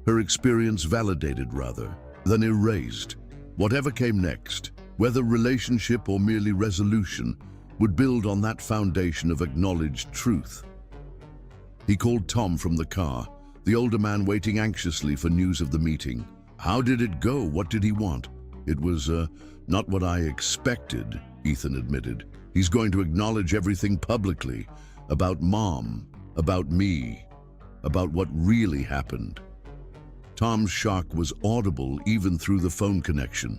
her experience validated rather than erased. Whatever came next, whether relationship or merely resolution, would build on that foundation of acknowledged truth. He called Tom from the car, the older man waiting anxiously for news of the meeting. "How did it go? What did he want?" "It was, not what I expected," Ethan admitted. "He's going to acknowledge everything publicly, about Mom, about me, about what really happened." Tom's shock was audible even through the phone connection.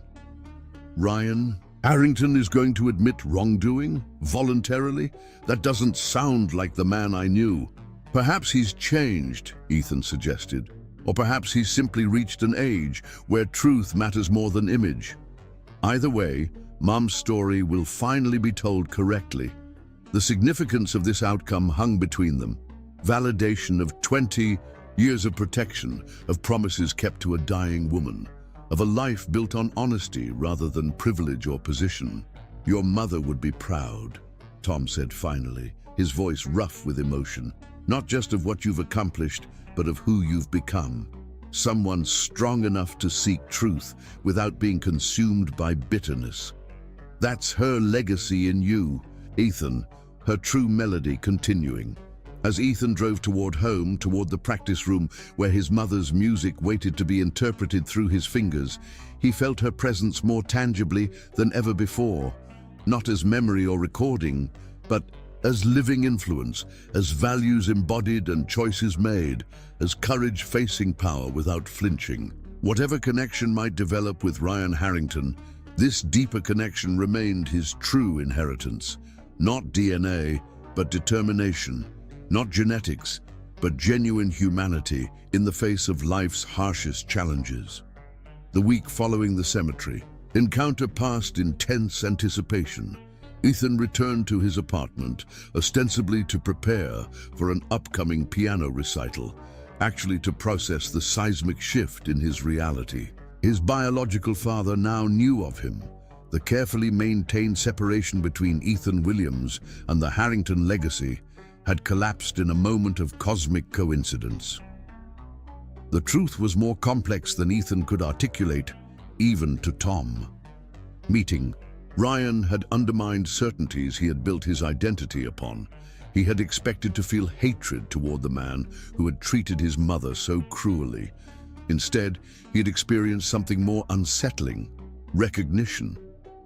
"Ryan, Harrington is going to admit wrongdoing? Voluntarily? That doesn't sound like the man I knew." "Perhaps he's changed," Ethan suggested. "Or perhaps he's simply reached an age where truth matters more than image." Either way, Mom's story will finally be told correctly. The significance of this outcome hung between them. Validation of 20 years of protection, of promises kept to a dying woman, of a life built on honesty rather than privilege or position. "Your mother would be proud," Tom said finally, his voice rough with emotion. "Not just of what you've accomplished, but of who you've become. Someone strong enough to seek truth without being consumed by bitterness. That's her legacy in you, Ethan," her true melody continuing. As Ethan drove toward home, toward the practice room where his mother's music waited to be interpreted through his fingers, he felt her presence more tangibly than ever before, not as memory or recording, but as living influence, as values embodied and choices made, as courage facing power without flinching. Whatever connection might develop with Ryan Harrington, this deeper connection remained his true inheritance. Not DNA, but determination. Not genetics, but genuine humanity in the face of life's harshest challenges. The week following the cemetery, encounter passed in tense anticipation. Ethan returned to his apartment, ostensibly to prepare for an upcoming piano recital, actually to process the seismic shift in his reality. His biological father now knew of him. The carefully maintained separation between Ethan Williams and the Harrington legacy had collapsed in a moment of cosmic coincidence. The truth was more complex than Ethan could articulate, even to Tom. Meeting, Ryan had undermined certainties he had built his identity upon. He had expected to feel hatred toward the man who had treated his mother so cruelly. Instead, he had experienced something more unsettling: recognition.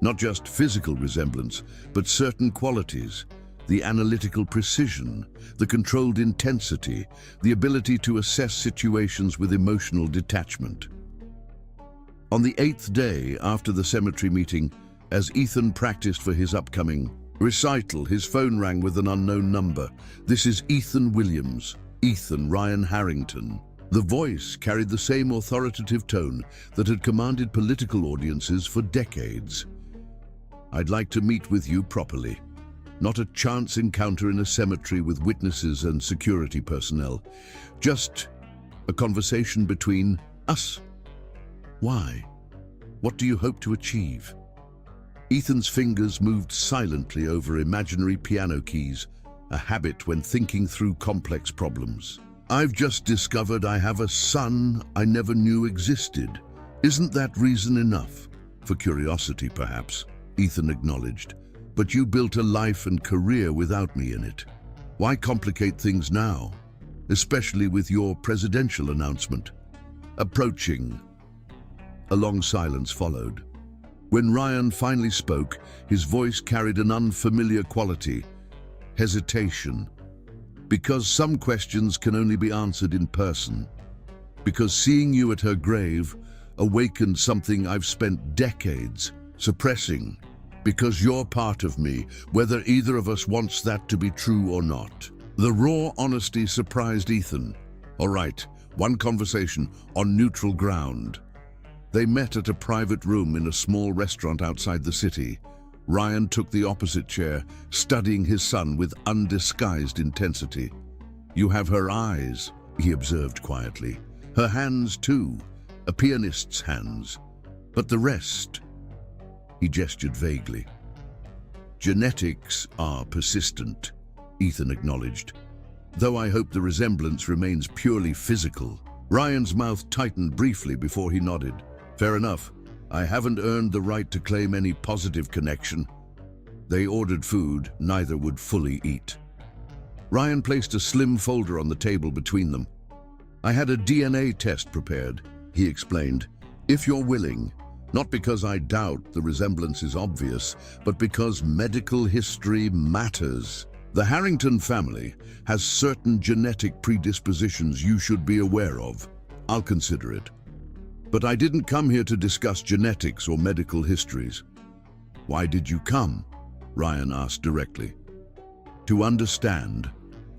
Not just physical resemblance, but certain qualities: the analytical precision, the controlled intensity, the ability to assess situations with emotional detachment. On the 8th day after the cemetery meeting, as Ethan practiced for his upcoming recital, his phone rang with an unknown number. "This is Ethan Williams." "Ethan, Ryan Harrington." The voice carried the same authoritative tone that had commanded political audiences for decades. "I'd like to meet with you properly. Not a chance encounter in a cemetery with witnesses and security personnel. Just a conversation between us." "Why? What do you hope to achieve?" Ethan's fingers moved silently over imaginary piano keys, a habit when thinking through complex problems. "I've just discovered I have a son I never knew existed. Isn't that reason enough?" "For curiosity, perhaps," Ethan acknowledged. "But you built a life and career without me in it. Why complicate things now, especially with your presidential announcement approaching?" A long silence followed. When Ryan finally spoke, his voice carried an unfamiliar quality: hesitation. "Because some questions can only be answered in person. Because seeing you at her grave awakened something I've spent decades suppressing. Because you're part of me, whether either of us wants that to be true or not." The raw honesty surprised Ethan. "All right, one conversation on neutral ground." They met at a private room in a small restaurant outside the city. Ryan took the opposite chair, studying his son with undisguised intensity. "You have her eyes," he observed quietly. "Her hands too, a pianist's hands. But the rest?" He gestured vaguely. "Genetics are persistent," Ethan acknowledged. "Though I hope the resemblance remains purely physical." Ryan's mouth tightened briefly before he nodded. "Fair enough. I haven't earned the right to claim any positive connection." They ordered food neither would fully eat. Ryan placed a slim folder on the table between them. "I had a DNA test prepared," he explained. "If you're willing. Not because I doubt the resemblance is obvious, but because medical history matters. The Harrington family has certain genetic predispositions you should be aware of. I'll consider it. But I didn't come here to discuss genetics or medical histories." "Why did you come?" Ryan asked directly. "To understand,"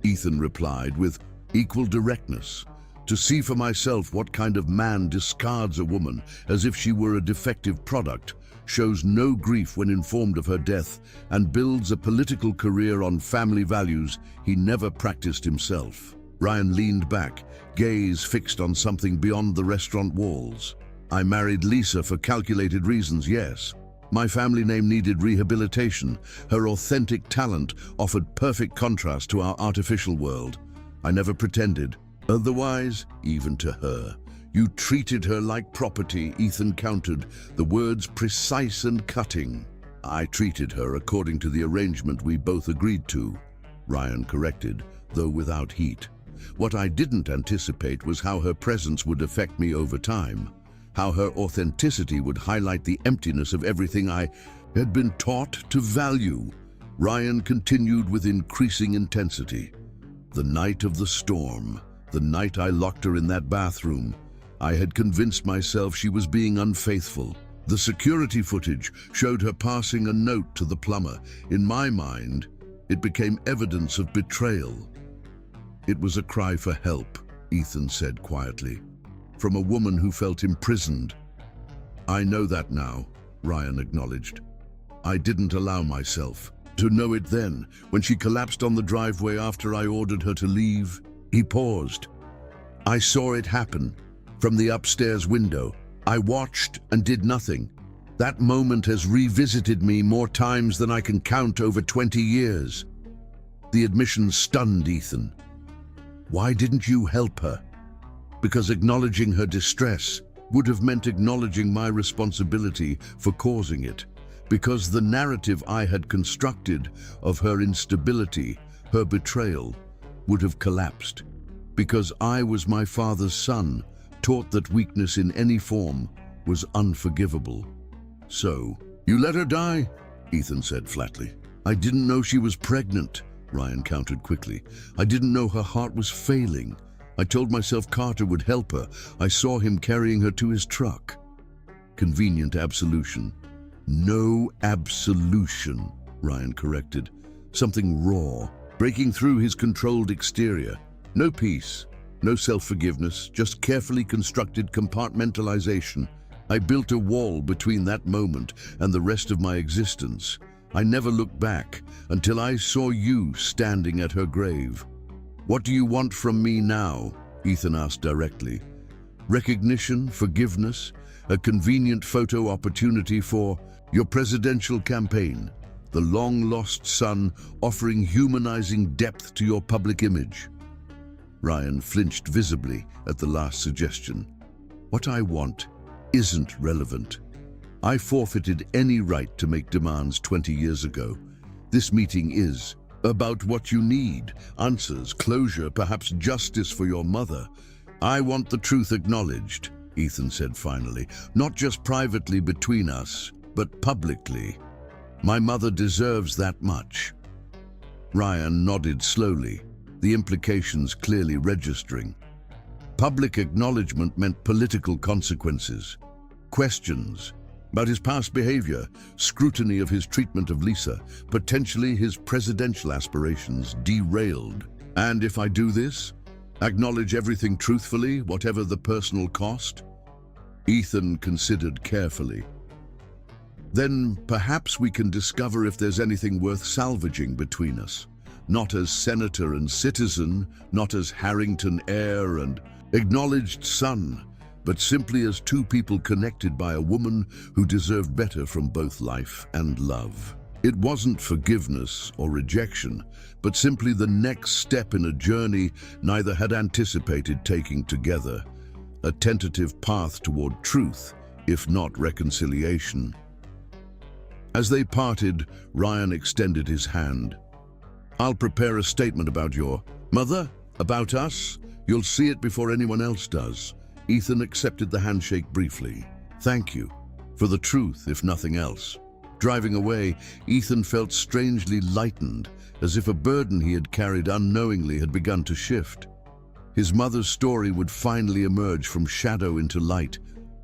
Ethan replied with equal directness. "To see for myself what kind of man discards a woman as if she were a defective product, shows no grief when informed of her death, and builds a political career on family values he never practiced himself." Ryan leaned back, gaze fixed on something beyond the restaurant walls. "I married Lisa for calculated reasons, yes. My family name needed rehabilitation. Her authentic talent offered perfect contrast to our artificial world. I never pretended. Otherwise, even to her. You treated her like property," Ethan countered, the words precise and cutting. "I treated her according to the arrangement we both agreed to," Ryan corrected, though without heat. "What I didn't anticipate was how her presence would affect me over time, how her authenticity would highlight the emptiness of everything I had been taught to value." Ryan continued with increasing intensity. "The night of the storm, the night I locked her in that bathroom, I had convinced myself she was being unfaithful. The security footage showed her passing a note to the plumber. In my mind, it became evidence of betrayal." "It was a cry for help," Ethan said quietly, "from a woman who felt imprisoned." "I know that now," Ryan acknowledged. "I didn't allow myself to know it then, when she collapsed on the driveway after I ordered her to leave." He paused. "I saw it happen from the upstairs window. I watched and did nothing. That moment has revisited me more times than I can count over 20 years." The admission stunned Ethan. "Why didn't you help her?" "Because acknowledging her distress would have meant acknowledging my responsibility for causing it. Because the narrative I had constructed of her instability, her betrayal, would have collapsed. Because I was my father's son, taught that weakness in any form was unforgivable. "So, you let her die?" Ethan said flatly. "I didn't know she was pregnant," Ryan countered quickly. "I didn't know her heart was failing. I told myself Carter would help her. I saw him carrying her to his truck." Convenient absolution. "No absolution," Ryan corrected. "Something raw, breaking through his controlled exterior. No peace, no self-forgiveness, just carefully constructed compartmentalization. I built a wall between that moment and the rest of my existence. I never looked back until I saw you standing at her grave." "What do you want from me now?" Ethan asked directly. "Recognition, forgiveness, a convenient photo opportunity for your presidential campaign, the long-lost son offering humanizing depth to your public image." Ryan flinched visibly at the last suggestion. "What I want isn't relevant. I forfeited any right to make demands 20 years ago. This meeting is about what you need, answers, closure, perhaps justice for your mother. I want the truth acknowledged," Ethan said finally, "not just privately between us, but publicly. My mother deserves that much." Ryan nodded slowly, the implications clearly registering. Public acknowledgement meant political consequences. Questions about his past behavior, scrutiny of his treatment of Lisa, potentially his presidential aspirations derailed. "And if I do this, acknowledge everything truthfully, whatever the personal cost?" Ethan considered carefully. "Then perhaps we can discover if there's anything worth salvaging between us. Not as senator and citizen, not as Harrington heir and acknowledged son, but simply as two people connected by a woman who deserved better from both life and love." It wasn't forgiveness or rejection, but simply the next step in a journey neither had anticipated taking together, a tentative path toward truth, if not reconciliation. As they parted, Ryan extended his hand. "I'll prepare a statement about your mother, about us. You'll see it before anyone else does." Ethan accepted the handshake briefly. "Thank you. For the truth, if nothing else." Driving away, Ethan felt strangely lightened, as if a burden he had carried unknowingly had begun to shift. His mother's story would finally emerge from shadow into light,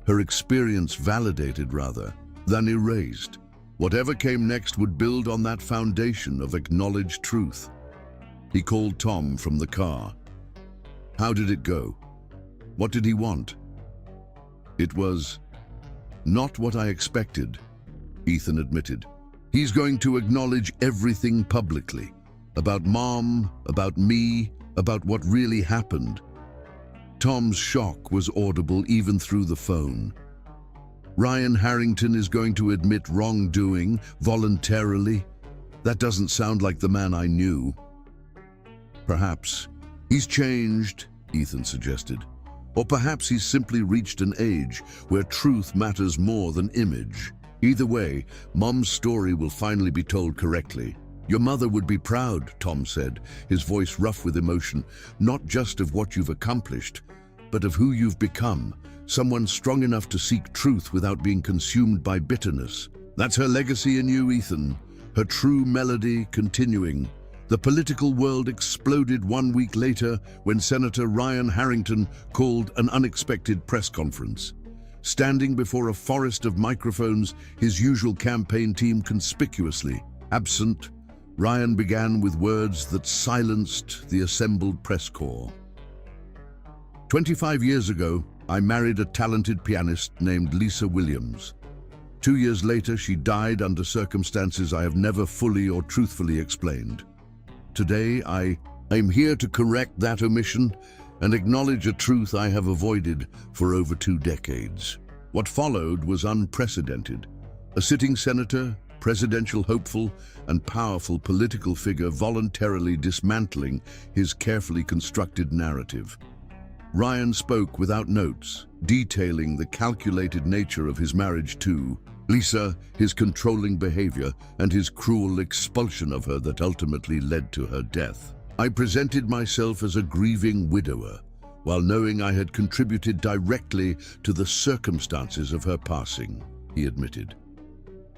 her experience validated rather than erased. Whatever came next would build on that foundation of acknowledged truth. He called Tom from the car. "How did it go? What did he want?" "It was not what I expected," Ethan admitted. "He's going to acknowledge everything publicly. About Mom, about me, about what really happened." Tom's shock was audible even through the phone. "Ryan Harrington is going to admit wrongdoing voluntarily? That doesn't sound like the man I knew." "Perhaps he's changed," Ethan suggested. "Or perhaps he's simply reached an age where truth matters more than image. Either way, Mom's story will finally be told correctly." "Your mother would be proud," Tom said, his voice rough with emotion, "not just of what you've accomplished, but of who you've become, someone strong enough to seek truth without being consumed by bitterness. That's her legacy in you, Ethan, her true melody continuing." The political world exploded 1 week later when Senator Ryan Harrington called an unexpected press conference. Standing before a forest of microphones, his usual campaign team conspicuously absent, Ryan began with words that silenced the assembled press corps. 25 years ago, I married a talented pianist named Lisa Williams. 2 years later, she died under circumstances I have never fully or truthfully explained. Today, I'm here to correct that omission and acknowledge a truth I have avoided for over 2 decades. What followed was unprecedented. A sitting senator, presidential hopeful, and powerful political figure voluntarily dismantling his carefully constructed narrative. Ryan spoke without notes, detailing the calculated nature of his marriage to Lisa, his controlling behavior, and his cruel expulsion of her that ultimately led to her death. I presented myself as a grieving widower, while knowing I had contributed directly to the circumstances of her passing, he admitted.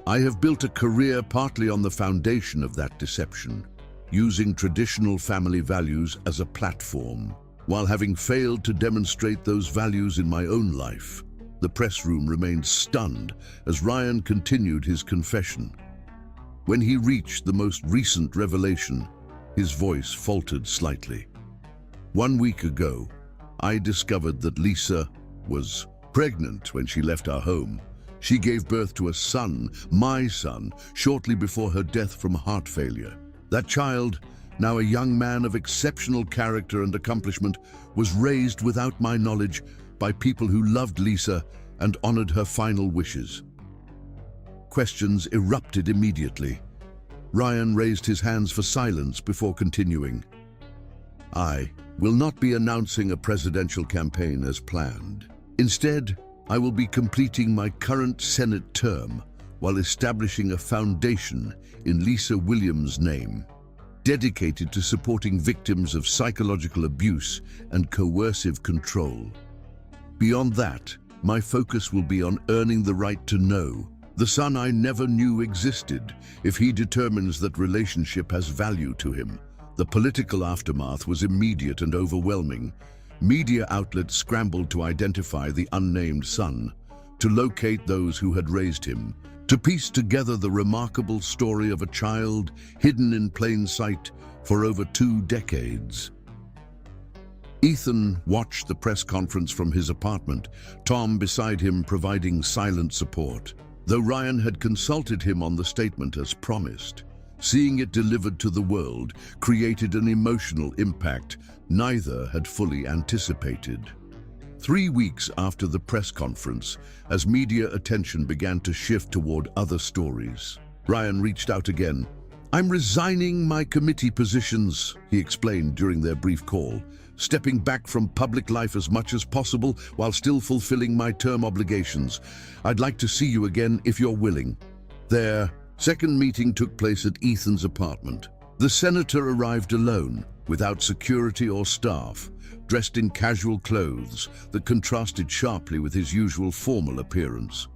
I have built a career partly on the foundation of that deception, using traditional family values as a platform. While having failed to demonstrate those values in my own life, the press room remained stunned as Ryan continued his confession. When he reached the most recent revelation, his voice faltered slightly. 1 week ago, I discovered that Lisa was pregnant when she left our home. She gave birth to a son, my son, shortly before her death from heart failure. That child, now a young man of exceptional character and accomplishment, was raised without my knowledge by people who loved Lisa and honored her final wishes. Questions erupted immediately. Ryan raised his hands for silence before continuing. I will not be announcing a presidential campaign as planned. Instead, I will be completing my current Senate term while establishing a foundation in Lisa Williams' name, dedicated to supporting victims of psychological abuse and coercive control. Beyond that, my focus will be on earning the right to know the son I never knew existed if he determines that relationship has value to him. The political aftermath was immediate and overwhelming. Media outlets scrambled to identify the unnamed son, to locate those who had raised him, to piece together the remarkable story of a child hidden in plain sight for over 2 decades. Ethan watched the press conference from his apartment, Tom beside him providing silent support. Though Ryan had consulted him on the statement as promised, seeing it delivered to the world created an emotional impact neither had fully anticipated. 3 weeks after the press conference, as media attention began to shift toward other stories, Ryan reached out again. I'm resigning my committee positions, he explained during their brief call, stepping back from public life as much as possible while still fulfilling my term obligations. I'd like to see you again if you're willing. Their second meeting took place at Ethan's apartment. The senator arrived alone, without security or staff, dressed in casual clothes that contrasted sharply with his usual formal appearance.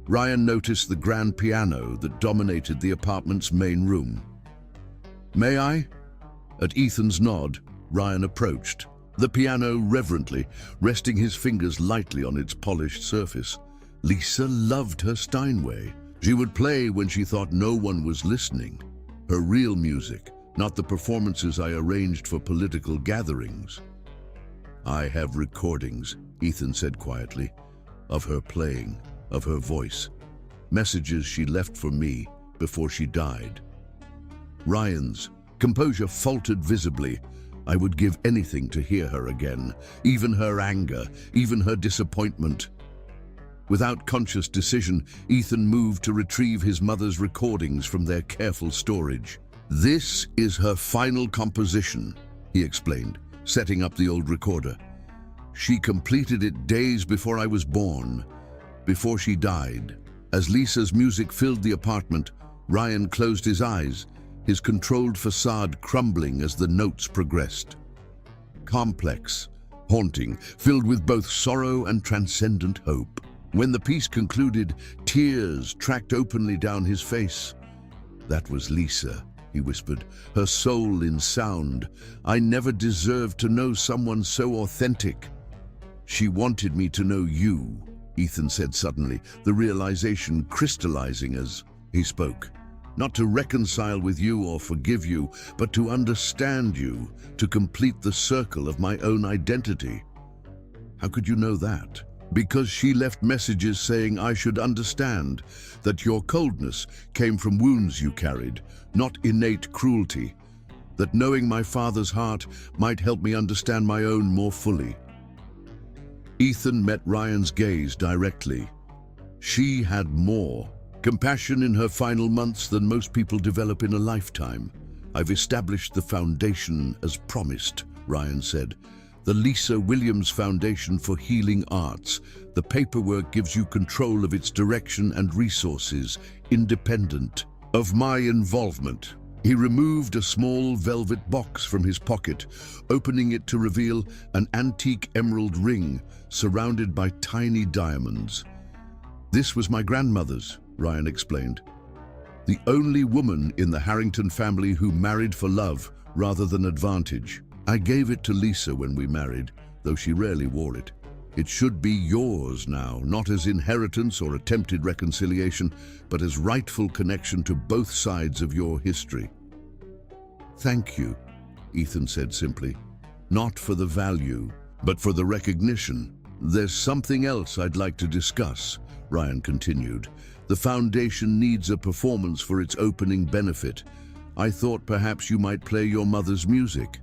Ryan noticed the grand piano that dominated the apartment's main room. May I? At Ethan's nod, Ryan approached, the piano reverently, resting his fingers lightly on its polished surface. Lisa loved her Steinway. She would play when she thought no one was listening. Her real music, not the performances I arranged for political gatherings. I have recordings, Ethan said quietly, of her playing, of her voice, messages she left for me before she died. Ryan's composure faltered visibly. I would give anything to hear her again, even her anger, even her disappointment. Without conscious decision, Ethan moved to retrieve his mother's recordings from their careful storage. This is her final composition, he explained, setting up the old recorder. She completed it days before I was born, before she died. As Lisa's music filled the apartment, Ryan closed his eyes, his controlled facade crumbling as the notes progressed. Complex, haunting, filled with both sorrow and transcendent hope. When the piece concluded, tears tracked openly down his face. That was Lisa, he whispered, her soul in sound. I never deserved to know someone so authentic. She wanted me to know you, Ethan said suddenly, the realization crystallizing as he spoke. Not to reconcile with you or forgive you, but to understand you, to complete the circle of my own identity. How could you know that? Because she left messages saying I should understand that your coldness came from wounds you carried, not innate cruelty, that knowing my father's heart might help me understand my own more fully. Ethan met Ryan's gaze directly. She had more compassion in her final months than most people develop in a lifetime. I've established the foundation as promised, Ryan said. The Lisa Williams Foundation for Healing Arts. The paperwork gives you control of its direction and resources, independent of my involvement. He removed a small velvet box from his pocket, opening it to reveal an antique emerald ring surrounded by tiny diamonds. "This was my grandmother's," Ryan explained. "The only woman in the Harrington family who married for love rather than advantage. I gave it to Lisa when we married, though she rarely wore it. It should be yours now, not as inheritance or attempted reconciliation, but as rightful connection to both sides of your history." "Thank you," Ethan said simply. "Not for the value, but for the recognition." "There's something else I'd like to discuss," Ryan continued. "The foundation needs a performance for its opening benefit. I thought perhaps you might play your mother's music."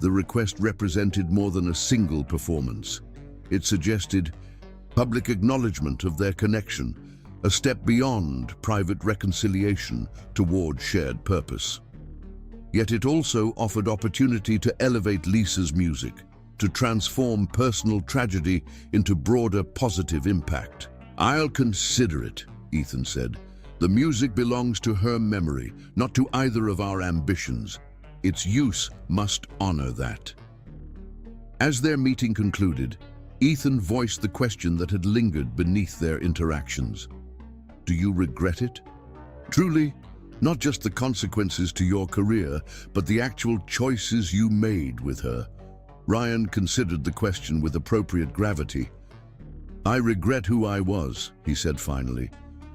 The request represented more than a single performance. It suggested public acknowledgement of their connection, a step beyond private reconciliation toward shared purpose. Yet it also offered opportunity to elevate Lisa's music, to transform personal tragedy into broader positive impact. "I'll consider it," Ethan said. "The music belongs to her memory, not to either of our ambitions. Its use must honor that." As their meeting concluded, Ethan voiced the question that had lingered beneath their interactions. "Do you regret it? Truly, not just the consequences to your career, but the actual choices you made with her?" Ryan considered the question with appropriate gravity. "I regret who I was," he said finally.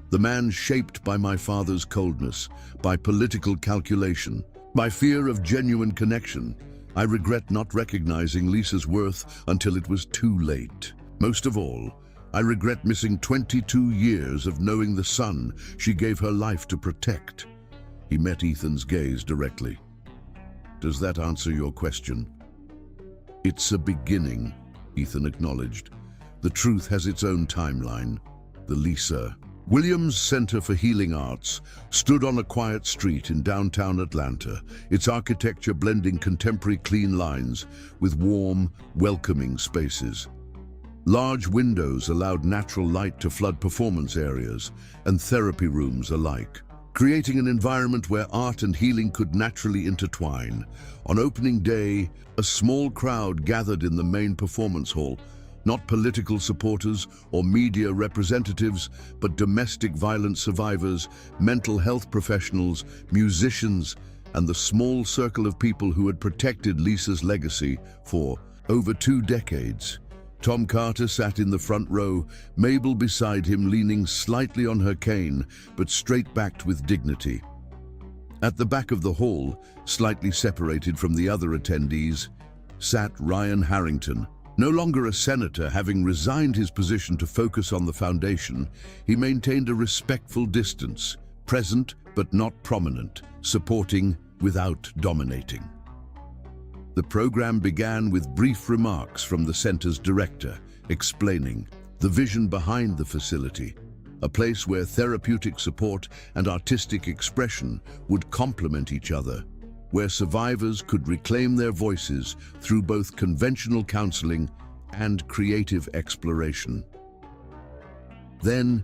"The man shaped by my father's coldness, by political calculation, by fear of genuine connection. I regret not recognizing Lisa's worth until it was too late. Most of all, I regret missing 22 years of knowing the son she gave her life to protect." He met Ethan's gaze directly. "Does that answer your question?" "It's a beginning," Ethan acknowledged. "The truth has its own timeline." The Lisa Williams Center for Healing Arts stood on a quiet street in downtown Atlanta, its architecture blending contemporary clean lines with warm, welcoming spaces. Large windows allowed natural light to flood performance areas and therapy rooms alike, creating an environment where art and healing could naturally intertwine. On opening day, a small crowd gathered in the main performance hall, not political supporters or media representatives, but domestic violence survivors, mental health professionals, musicians, and the small circle of people who had protected Lisa's legacy for over 2 decades. Tom Carter sat in the front row, Mabel beside him leaning slightly on her cane, but straight-backed with dignity. At the back of the hall, slightly separated from the other attendees, sat Ryan Harrington. No longer a senator, having resigned his position to focus on the foundation, he maintained a respectful distance, present but not prominent, supporting without dominating. The program began with brief remarks from the center's director, explaining the vision behind the facility, a place where therapeutic support and artistic expression would complement each other, where survivors could reclaim their voices through both conventional counseling and creative exploration. Then,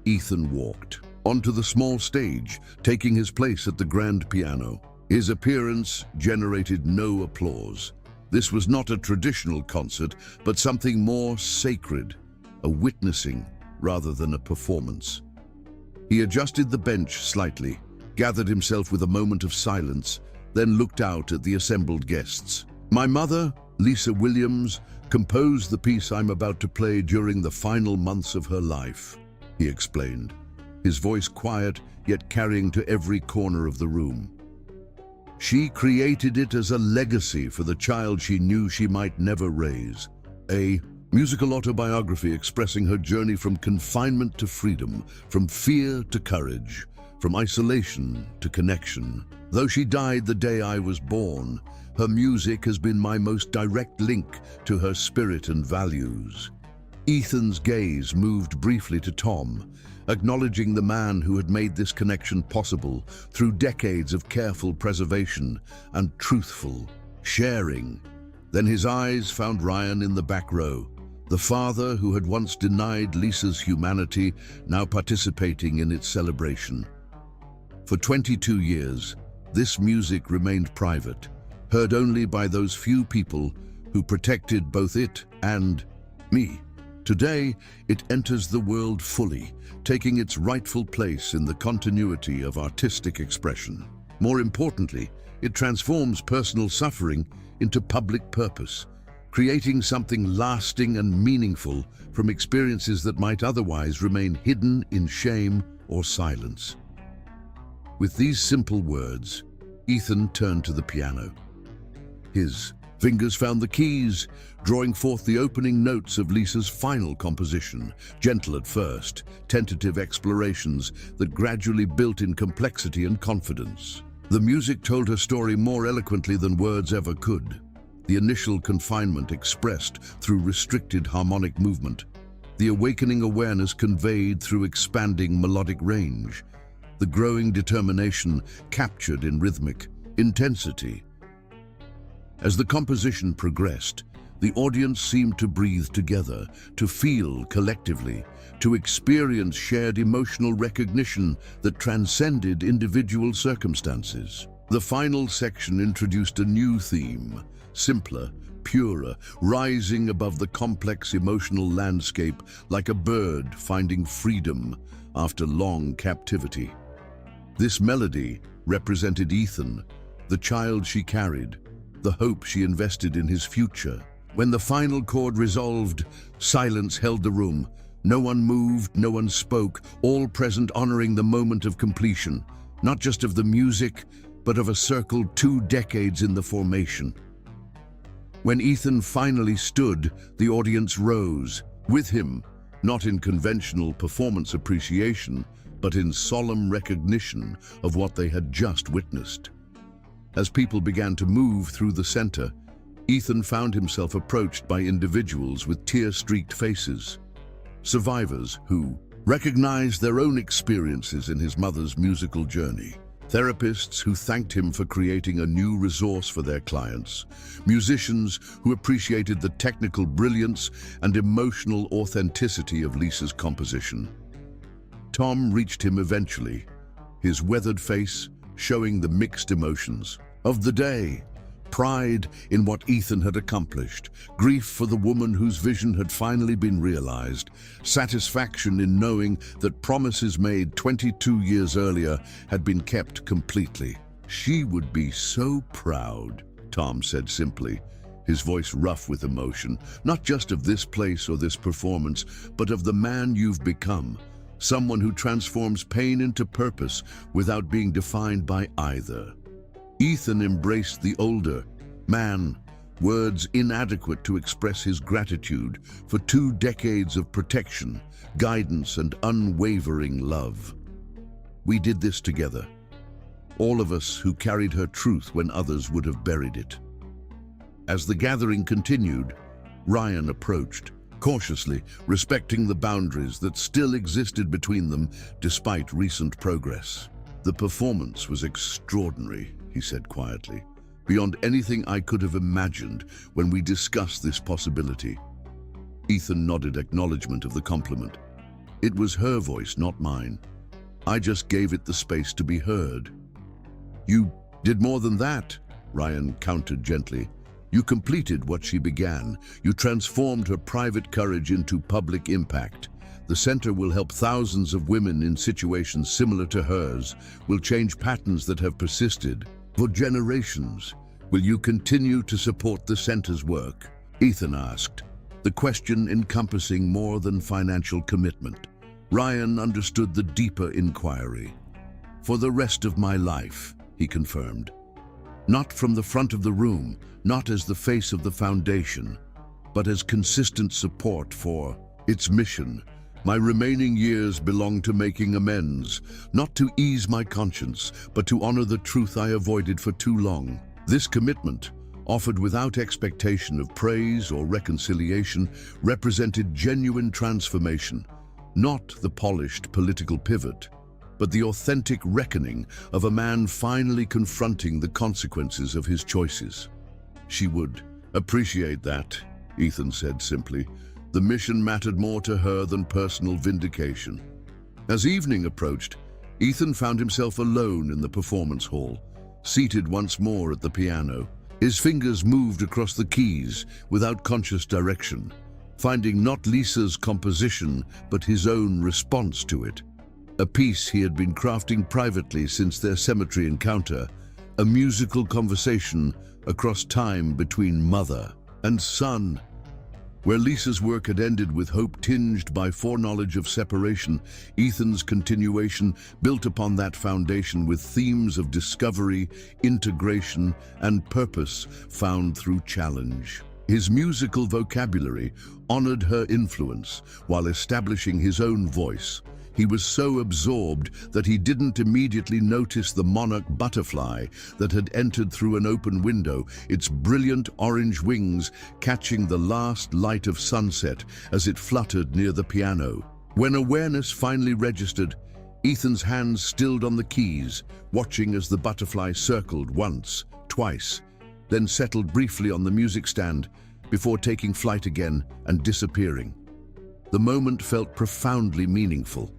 Ethan walked onto the small stage, taking his place at the grand piano. His appearance generated no applause. This was not a traditional concert, but something more sacred, a witnessing rather than a performance. He adjusted the bench slightly, gathered himself with a moment of silence, then looked out at the assembled guests. "My mother, Lisa Williams, composed the piece I'm about to play during the final months of her life," he explained, his voice quiet yet carrying to every corner of the room. "She created it as a legacy for the child she knew she might never raise. A musical autobiography expressing her journey from confinement to freedom, from fear to courage, from isolation to connection. Though she died the day I was born, her music has been my most direct link to her spirit and values." Ethan's gaze moved briefly to Tom, acknowledging the man who had made this connection possible through decades of careful preservation and truthful sharing. Then his eyes found Ryan in the back row, the father who had once denied Lisa's humanity, now participating in its celebration. For 22 years, This music remained private, heard only by those few people who protected both it and me. Today, it enters the world fully, taking its rightful place in the continuity of artistic expression. More importantly, it transforms personal suffering into public purpose, creating something lasting and meaningful from experiences that might otherwise remain hidden in shame or silence. With these simple words, Ethan turned to the piano. His fingers found the keys, drawing forth the opening notes of Lisa's final composition, gentle at first, tentative explorations that gradually built in complexity and confidence. The music told her story more eloquently than words ever could. The initial confinement expressed through restricted harmonic movement, the awakening awareness conveyed through expanding melodic range, the growing determination captured in rhythmic intensity. As the composition progressed, the audience seemed to breathe together, to feel collectively, to experience shared emotional recognition that transcended individual circumstances. The final section introduced a new theme, simpler, purer, rising above the complex emotional landscape like a bird finding freedom after long captivity. This melody represented Ethan, the child she carried, the hope she invested in his future. When the final chord resolved, silence held the room. No one moved, no one spoke, all present honoring the moment of completion, not just of the music, but of a circle 2 decades in the formation. When Ethan finally stood, the audience rose. With him, not in conventional performance appreciation, but in solemn recognition of what they had just witnessed. As people began to move through the center, Ethan found himself approached by individuals with tear-streaked faces. Survivors who recognized their own experiences in his mother's musical journey. Therapists who thanked him for creating a new resource for their clients. Musicians who appreciated the technical brilliance and emotional authenticity of Lisa's composition. Tom reached him eventually, his weathered face showing the mixed emotions of the day. Pride in what Ethan had accomplished, grief for the woman whose vision had finally been realized, satisfaction in knowing that promises made 22 years earlier had been kept completely. She would be so proud, Tom said simply, his voice rough with emotion, not just of this place or this performance, but of the man you've become, someone who transforms pain into purpose without being defined by either. Ethan embraced the older man, words inadequate to express his gratitude for 2 decades of protection, guidance, and unwavering love. We did this together, all of us who carried her truth when others would have buried it. As the gathering continued, Ryan approached, cautiously, respecting the boundaries that still existed between them despite recent progress. The performance was extraordinary, he said quietly, beyond anything I could have imagined when we discussed this possibility. Ethan nodded acknowledgement of the compliment. It was her voice, not mine. I just gave it the space to be heard. You did more than that, Ryan countered gently. You completed what she began. You transformed her private courage into public impact. The center will help thousands of women in situations similar to hers, will change patterns that have persisted for generations. Will you continue to support the center's work? Ethan asked, the question encompassing more than financial commitment. Ryan understood the deeper inquiry. For the rest of my life, he confirmed. Not from the front of the room, not as the face of the foundation, but as consistent support for its mission. My remaining years belong to making amends, not to ease my conscience, but to honor the truth I avoided for too long. This commitment, offered without expectation of praise or reconciliation, represented genuine transformation, not the polished political pivot, but the authentic reckoning of a man finally confronting the consequences of his choices. She would appreciate that, Ethan said simply. The mission mattered more to her than personal vindication. As evening approached, Ethan found himself alone in the performance hall. Seated once more at the piano, his fingers moved across the keys without conscious direction, finding not Lisa's composition but his own response to it. A piece he had been crafting privately since their cemetery encounter, a musical conversation across time between mother and son. Where Lisa's work had ended with hope tinged by foreknowledge of separation, Ethan's continuation built upon that foundation with themes of discovery, integration, and purpose found through challenge. His musical vocabulary honored her influence while establishing his own voice. He was so absorbed that he didn't immediately notice the monarch butterfly that had entered through an open window, its brilliant orange wings catching the last light of sunset as it fluttered near the piano. When awareness finally registered, Ethan's hands stilled on the keys, watching as the butterfly circled once, twice, then settled briefly on the music stand before taking flight again and disappearing. The moment felt profoundly meaningful.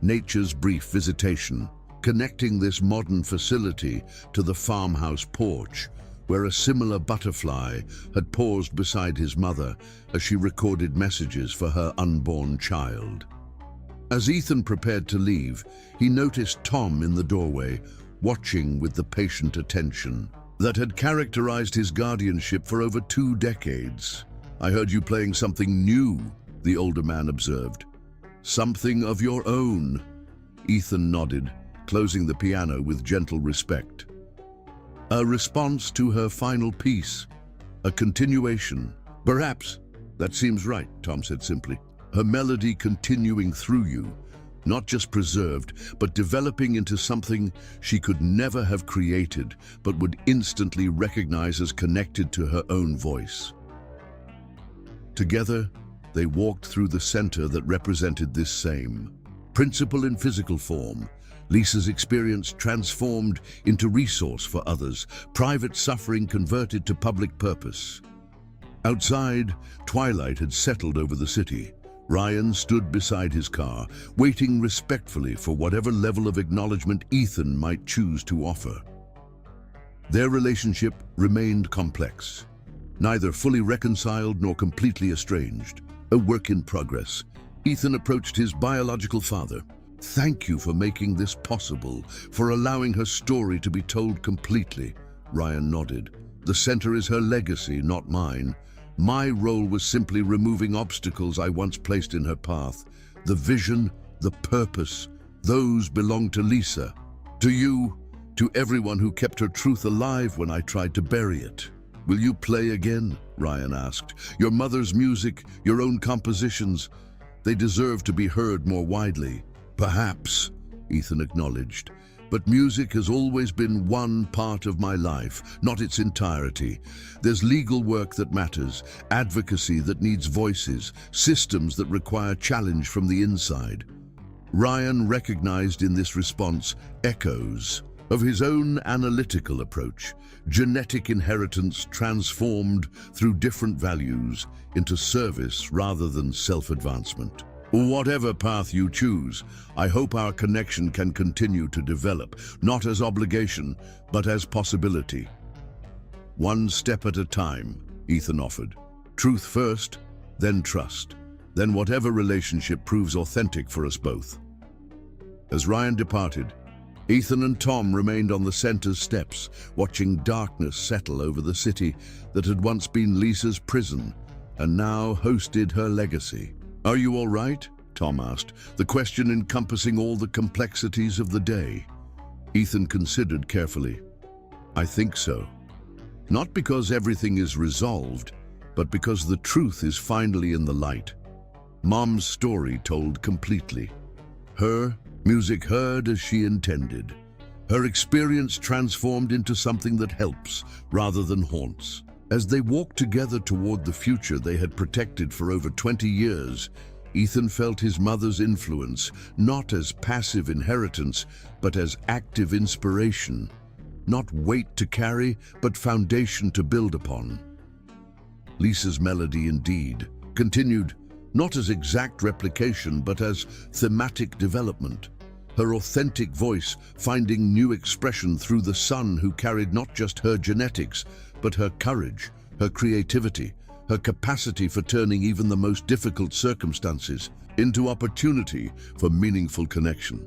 Nature's brief visitation, connecting this modern facility to the farmhouse porch, where a similar butterfly had paused beside his mother as she recorded messages for her unborn child. As Ethan prepared to leave, he noticed Tom in the doorway, watching with the patient attention that had characterized his guardianship for over 2 decades. "I heard you playing something new," the older man observed. "Something of your own." Ethan nodded, closing the piano with gentle respect. A response to her final piece, a continuation. "Perhaps. That seems right," Tom said simply. "Her melody continuing through you, not just preserved, but developing into something she could never have created, but would instantly recognize as connected to her own voice." Together, they walked through the center that represented this same principle in physical form. Lisa's experience transformed into resource for others, private suffering converted to public purpose. Outside, twilight had settled over the city. Ryan stood beside his car, waiting respectfully for whatever level of acknowledgement Ethan might choose to offer. Their relationship remained complex, neither fully reconciled nor completely estranged. A work in progress. Ethan approached his biological father. "Thank you for making this possible, for allowing her story to be told completely." Ryan nodded. "The center is her legacy, not mine. My role was simply removing obstacles I once placed in her path. The vision, the purpose, those belong to Lisa. To you, to everyone who kept her truth alive when I tried to bury it." "Will you play again?" Ryan asked. "Your mother's music, your own compositions, they deserve to be heard more widely." "Perhaps," Ethan acknowledged, "but music has always been one part of my life, not its entirety. There's legal work that matters, advocacy that needs voices, systems that require challenge from the inside." Ryan recognized in this response echoes of his own analytical approach, genetic inheritance transformed through different values into service rather than self-advancement. "Whatever path you choose, I hope our connection can continue to develop, not as obligation, but as possibility." "One step at a time," Ethan offered. "Truth first, then trust, then whatever relationship proves authentic for us both." As Ryan departed, Ethan and Tom remained on the center's steps, watching darkness settle over the city that had once been Lisa's prison and now hosted her legacy. "Are you all right?" Tom asked, the question encompassing all the complexities of the day. Ethan considered carefully. "I think so. Not because everything is resolved, but because the truth is finally in the light. Mom's story told completely. Her music heard as she intended. Her experience transformed into something that helps rather than haunts." As they walked together toward the future they had protected for over 20 years, Ethan felt his mother's influence not as passive inheritance, but as active inspiration. Not weight to carry, but foundation to build upon. Lisa's melody indeed continued, not as exact replication, but as thematic development. her authentic voice finding new expression through the son who carried not just her genetics, but her courage, her creativity, her capacity for turning even the most difficult circumstances into opportunity for meaningful connection.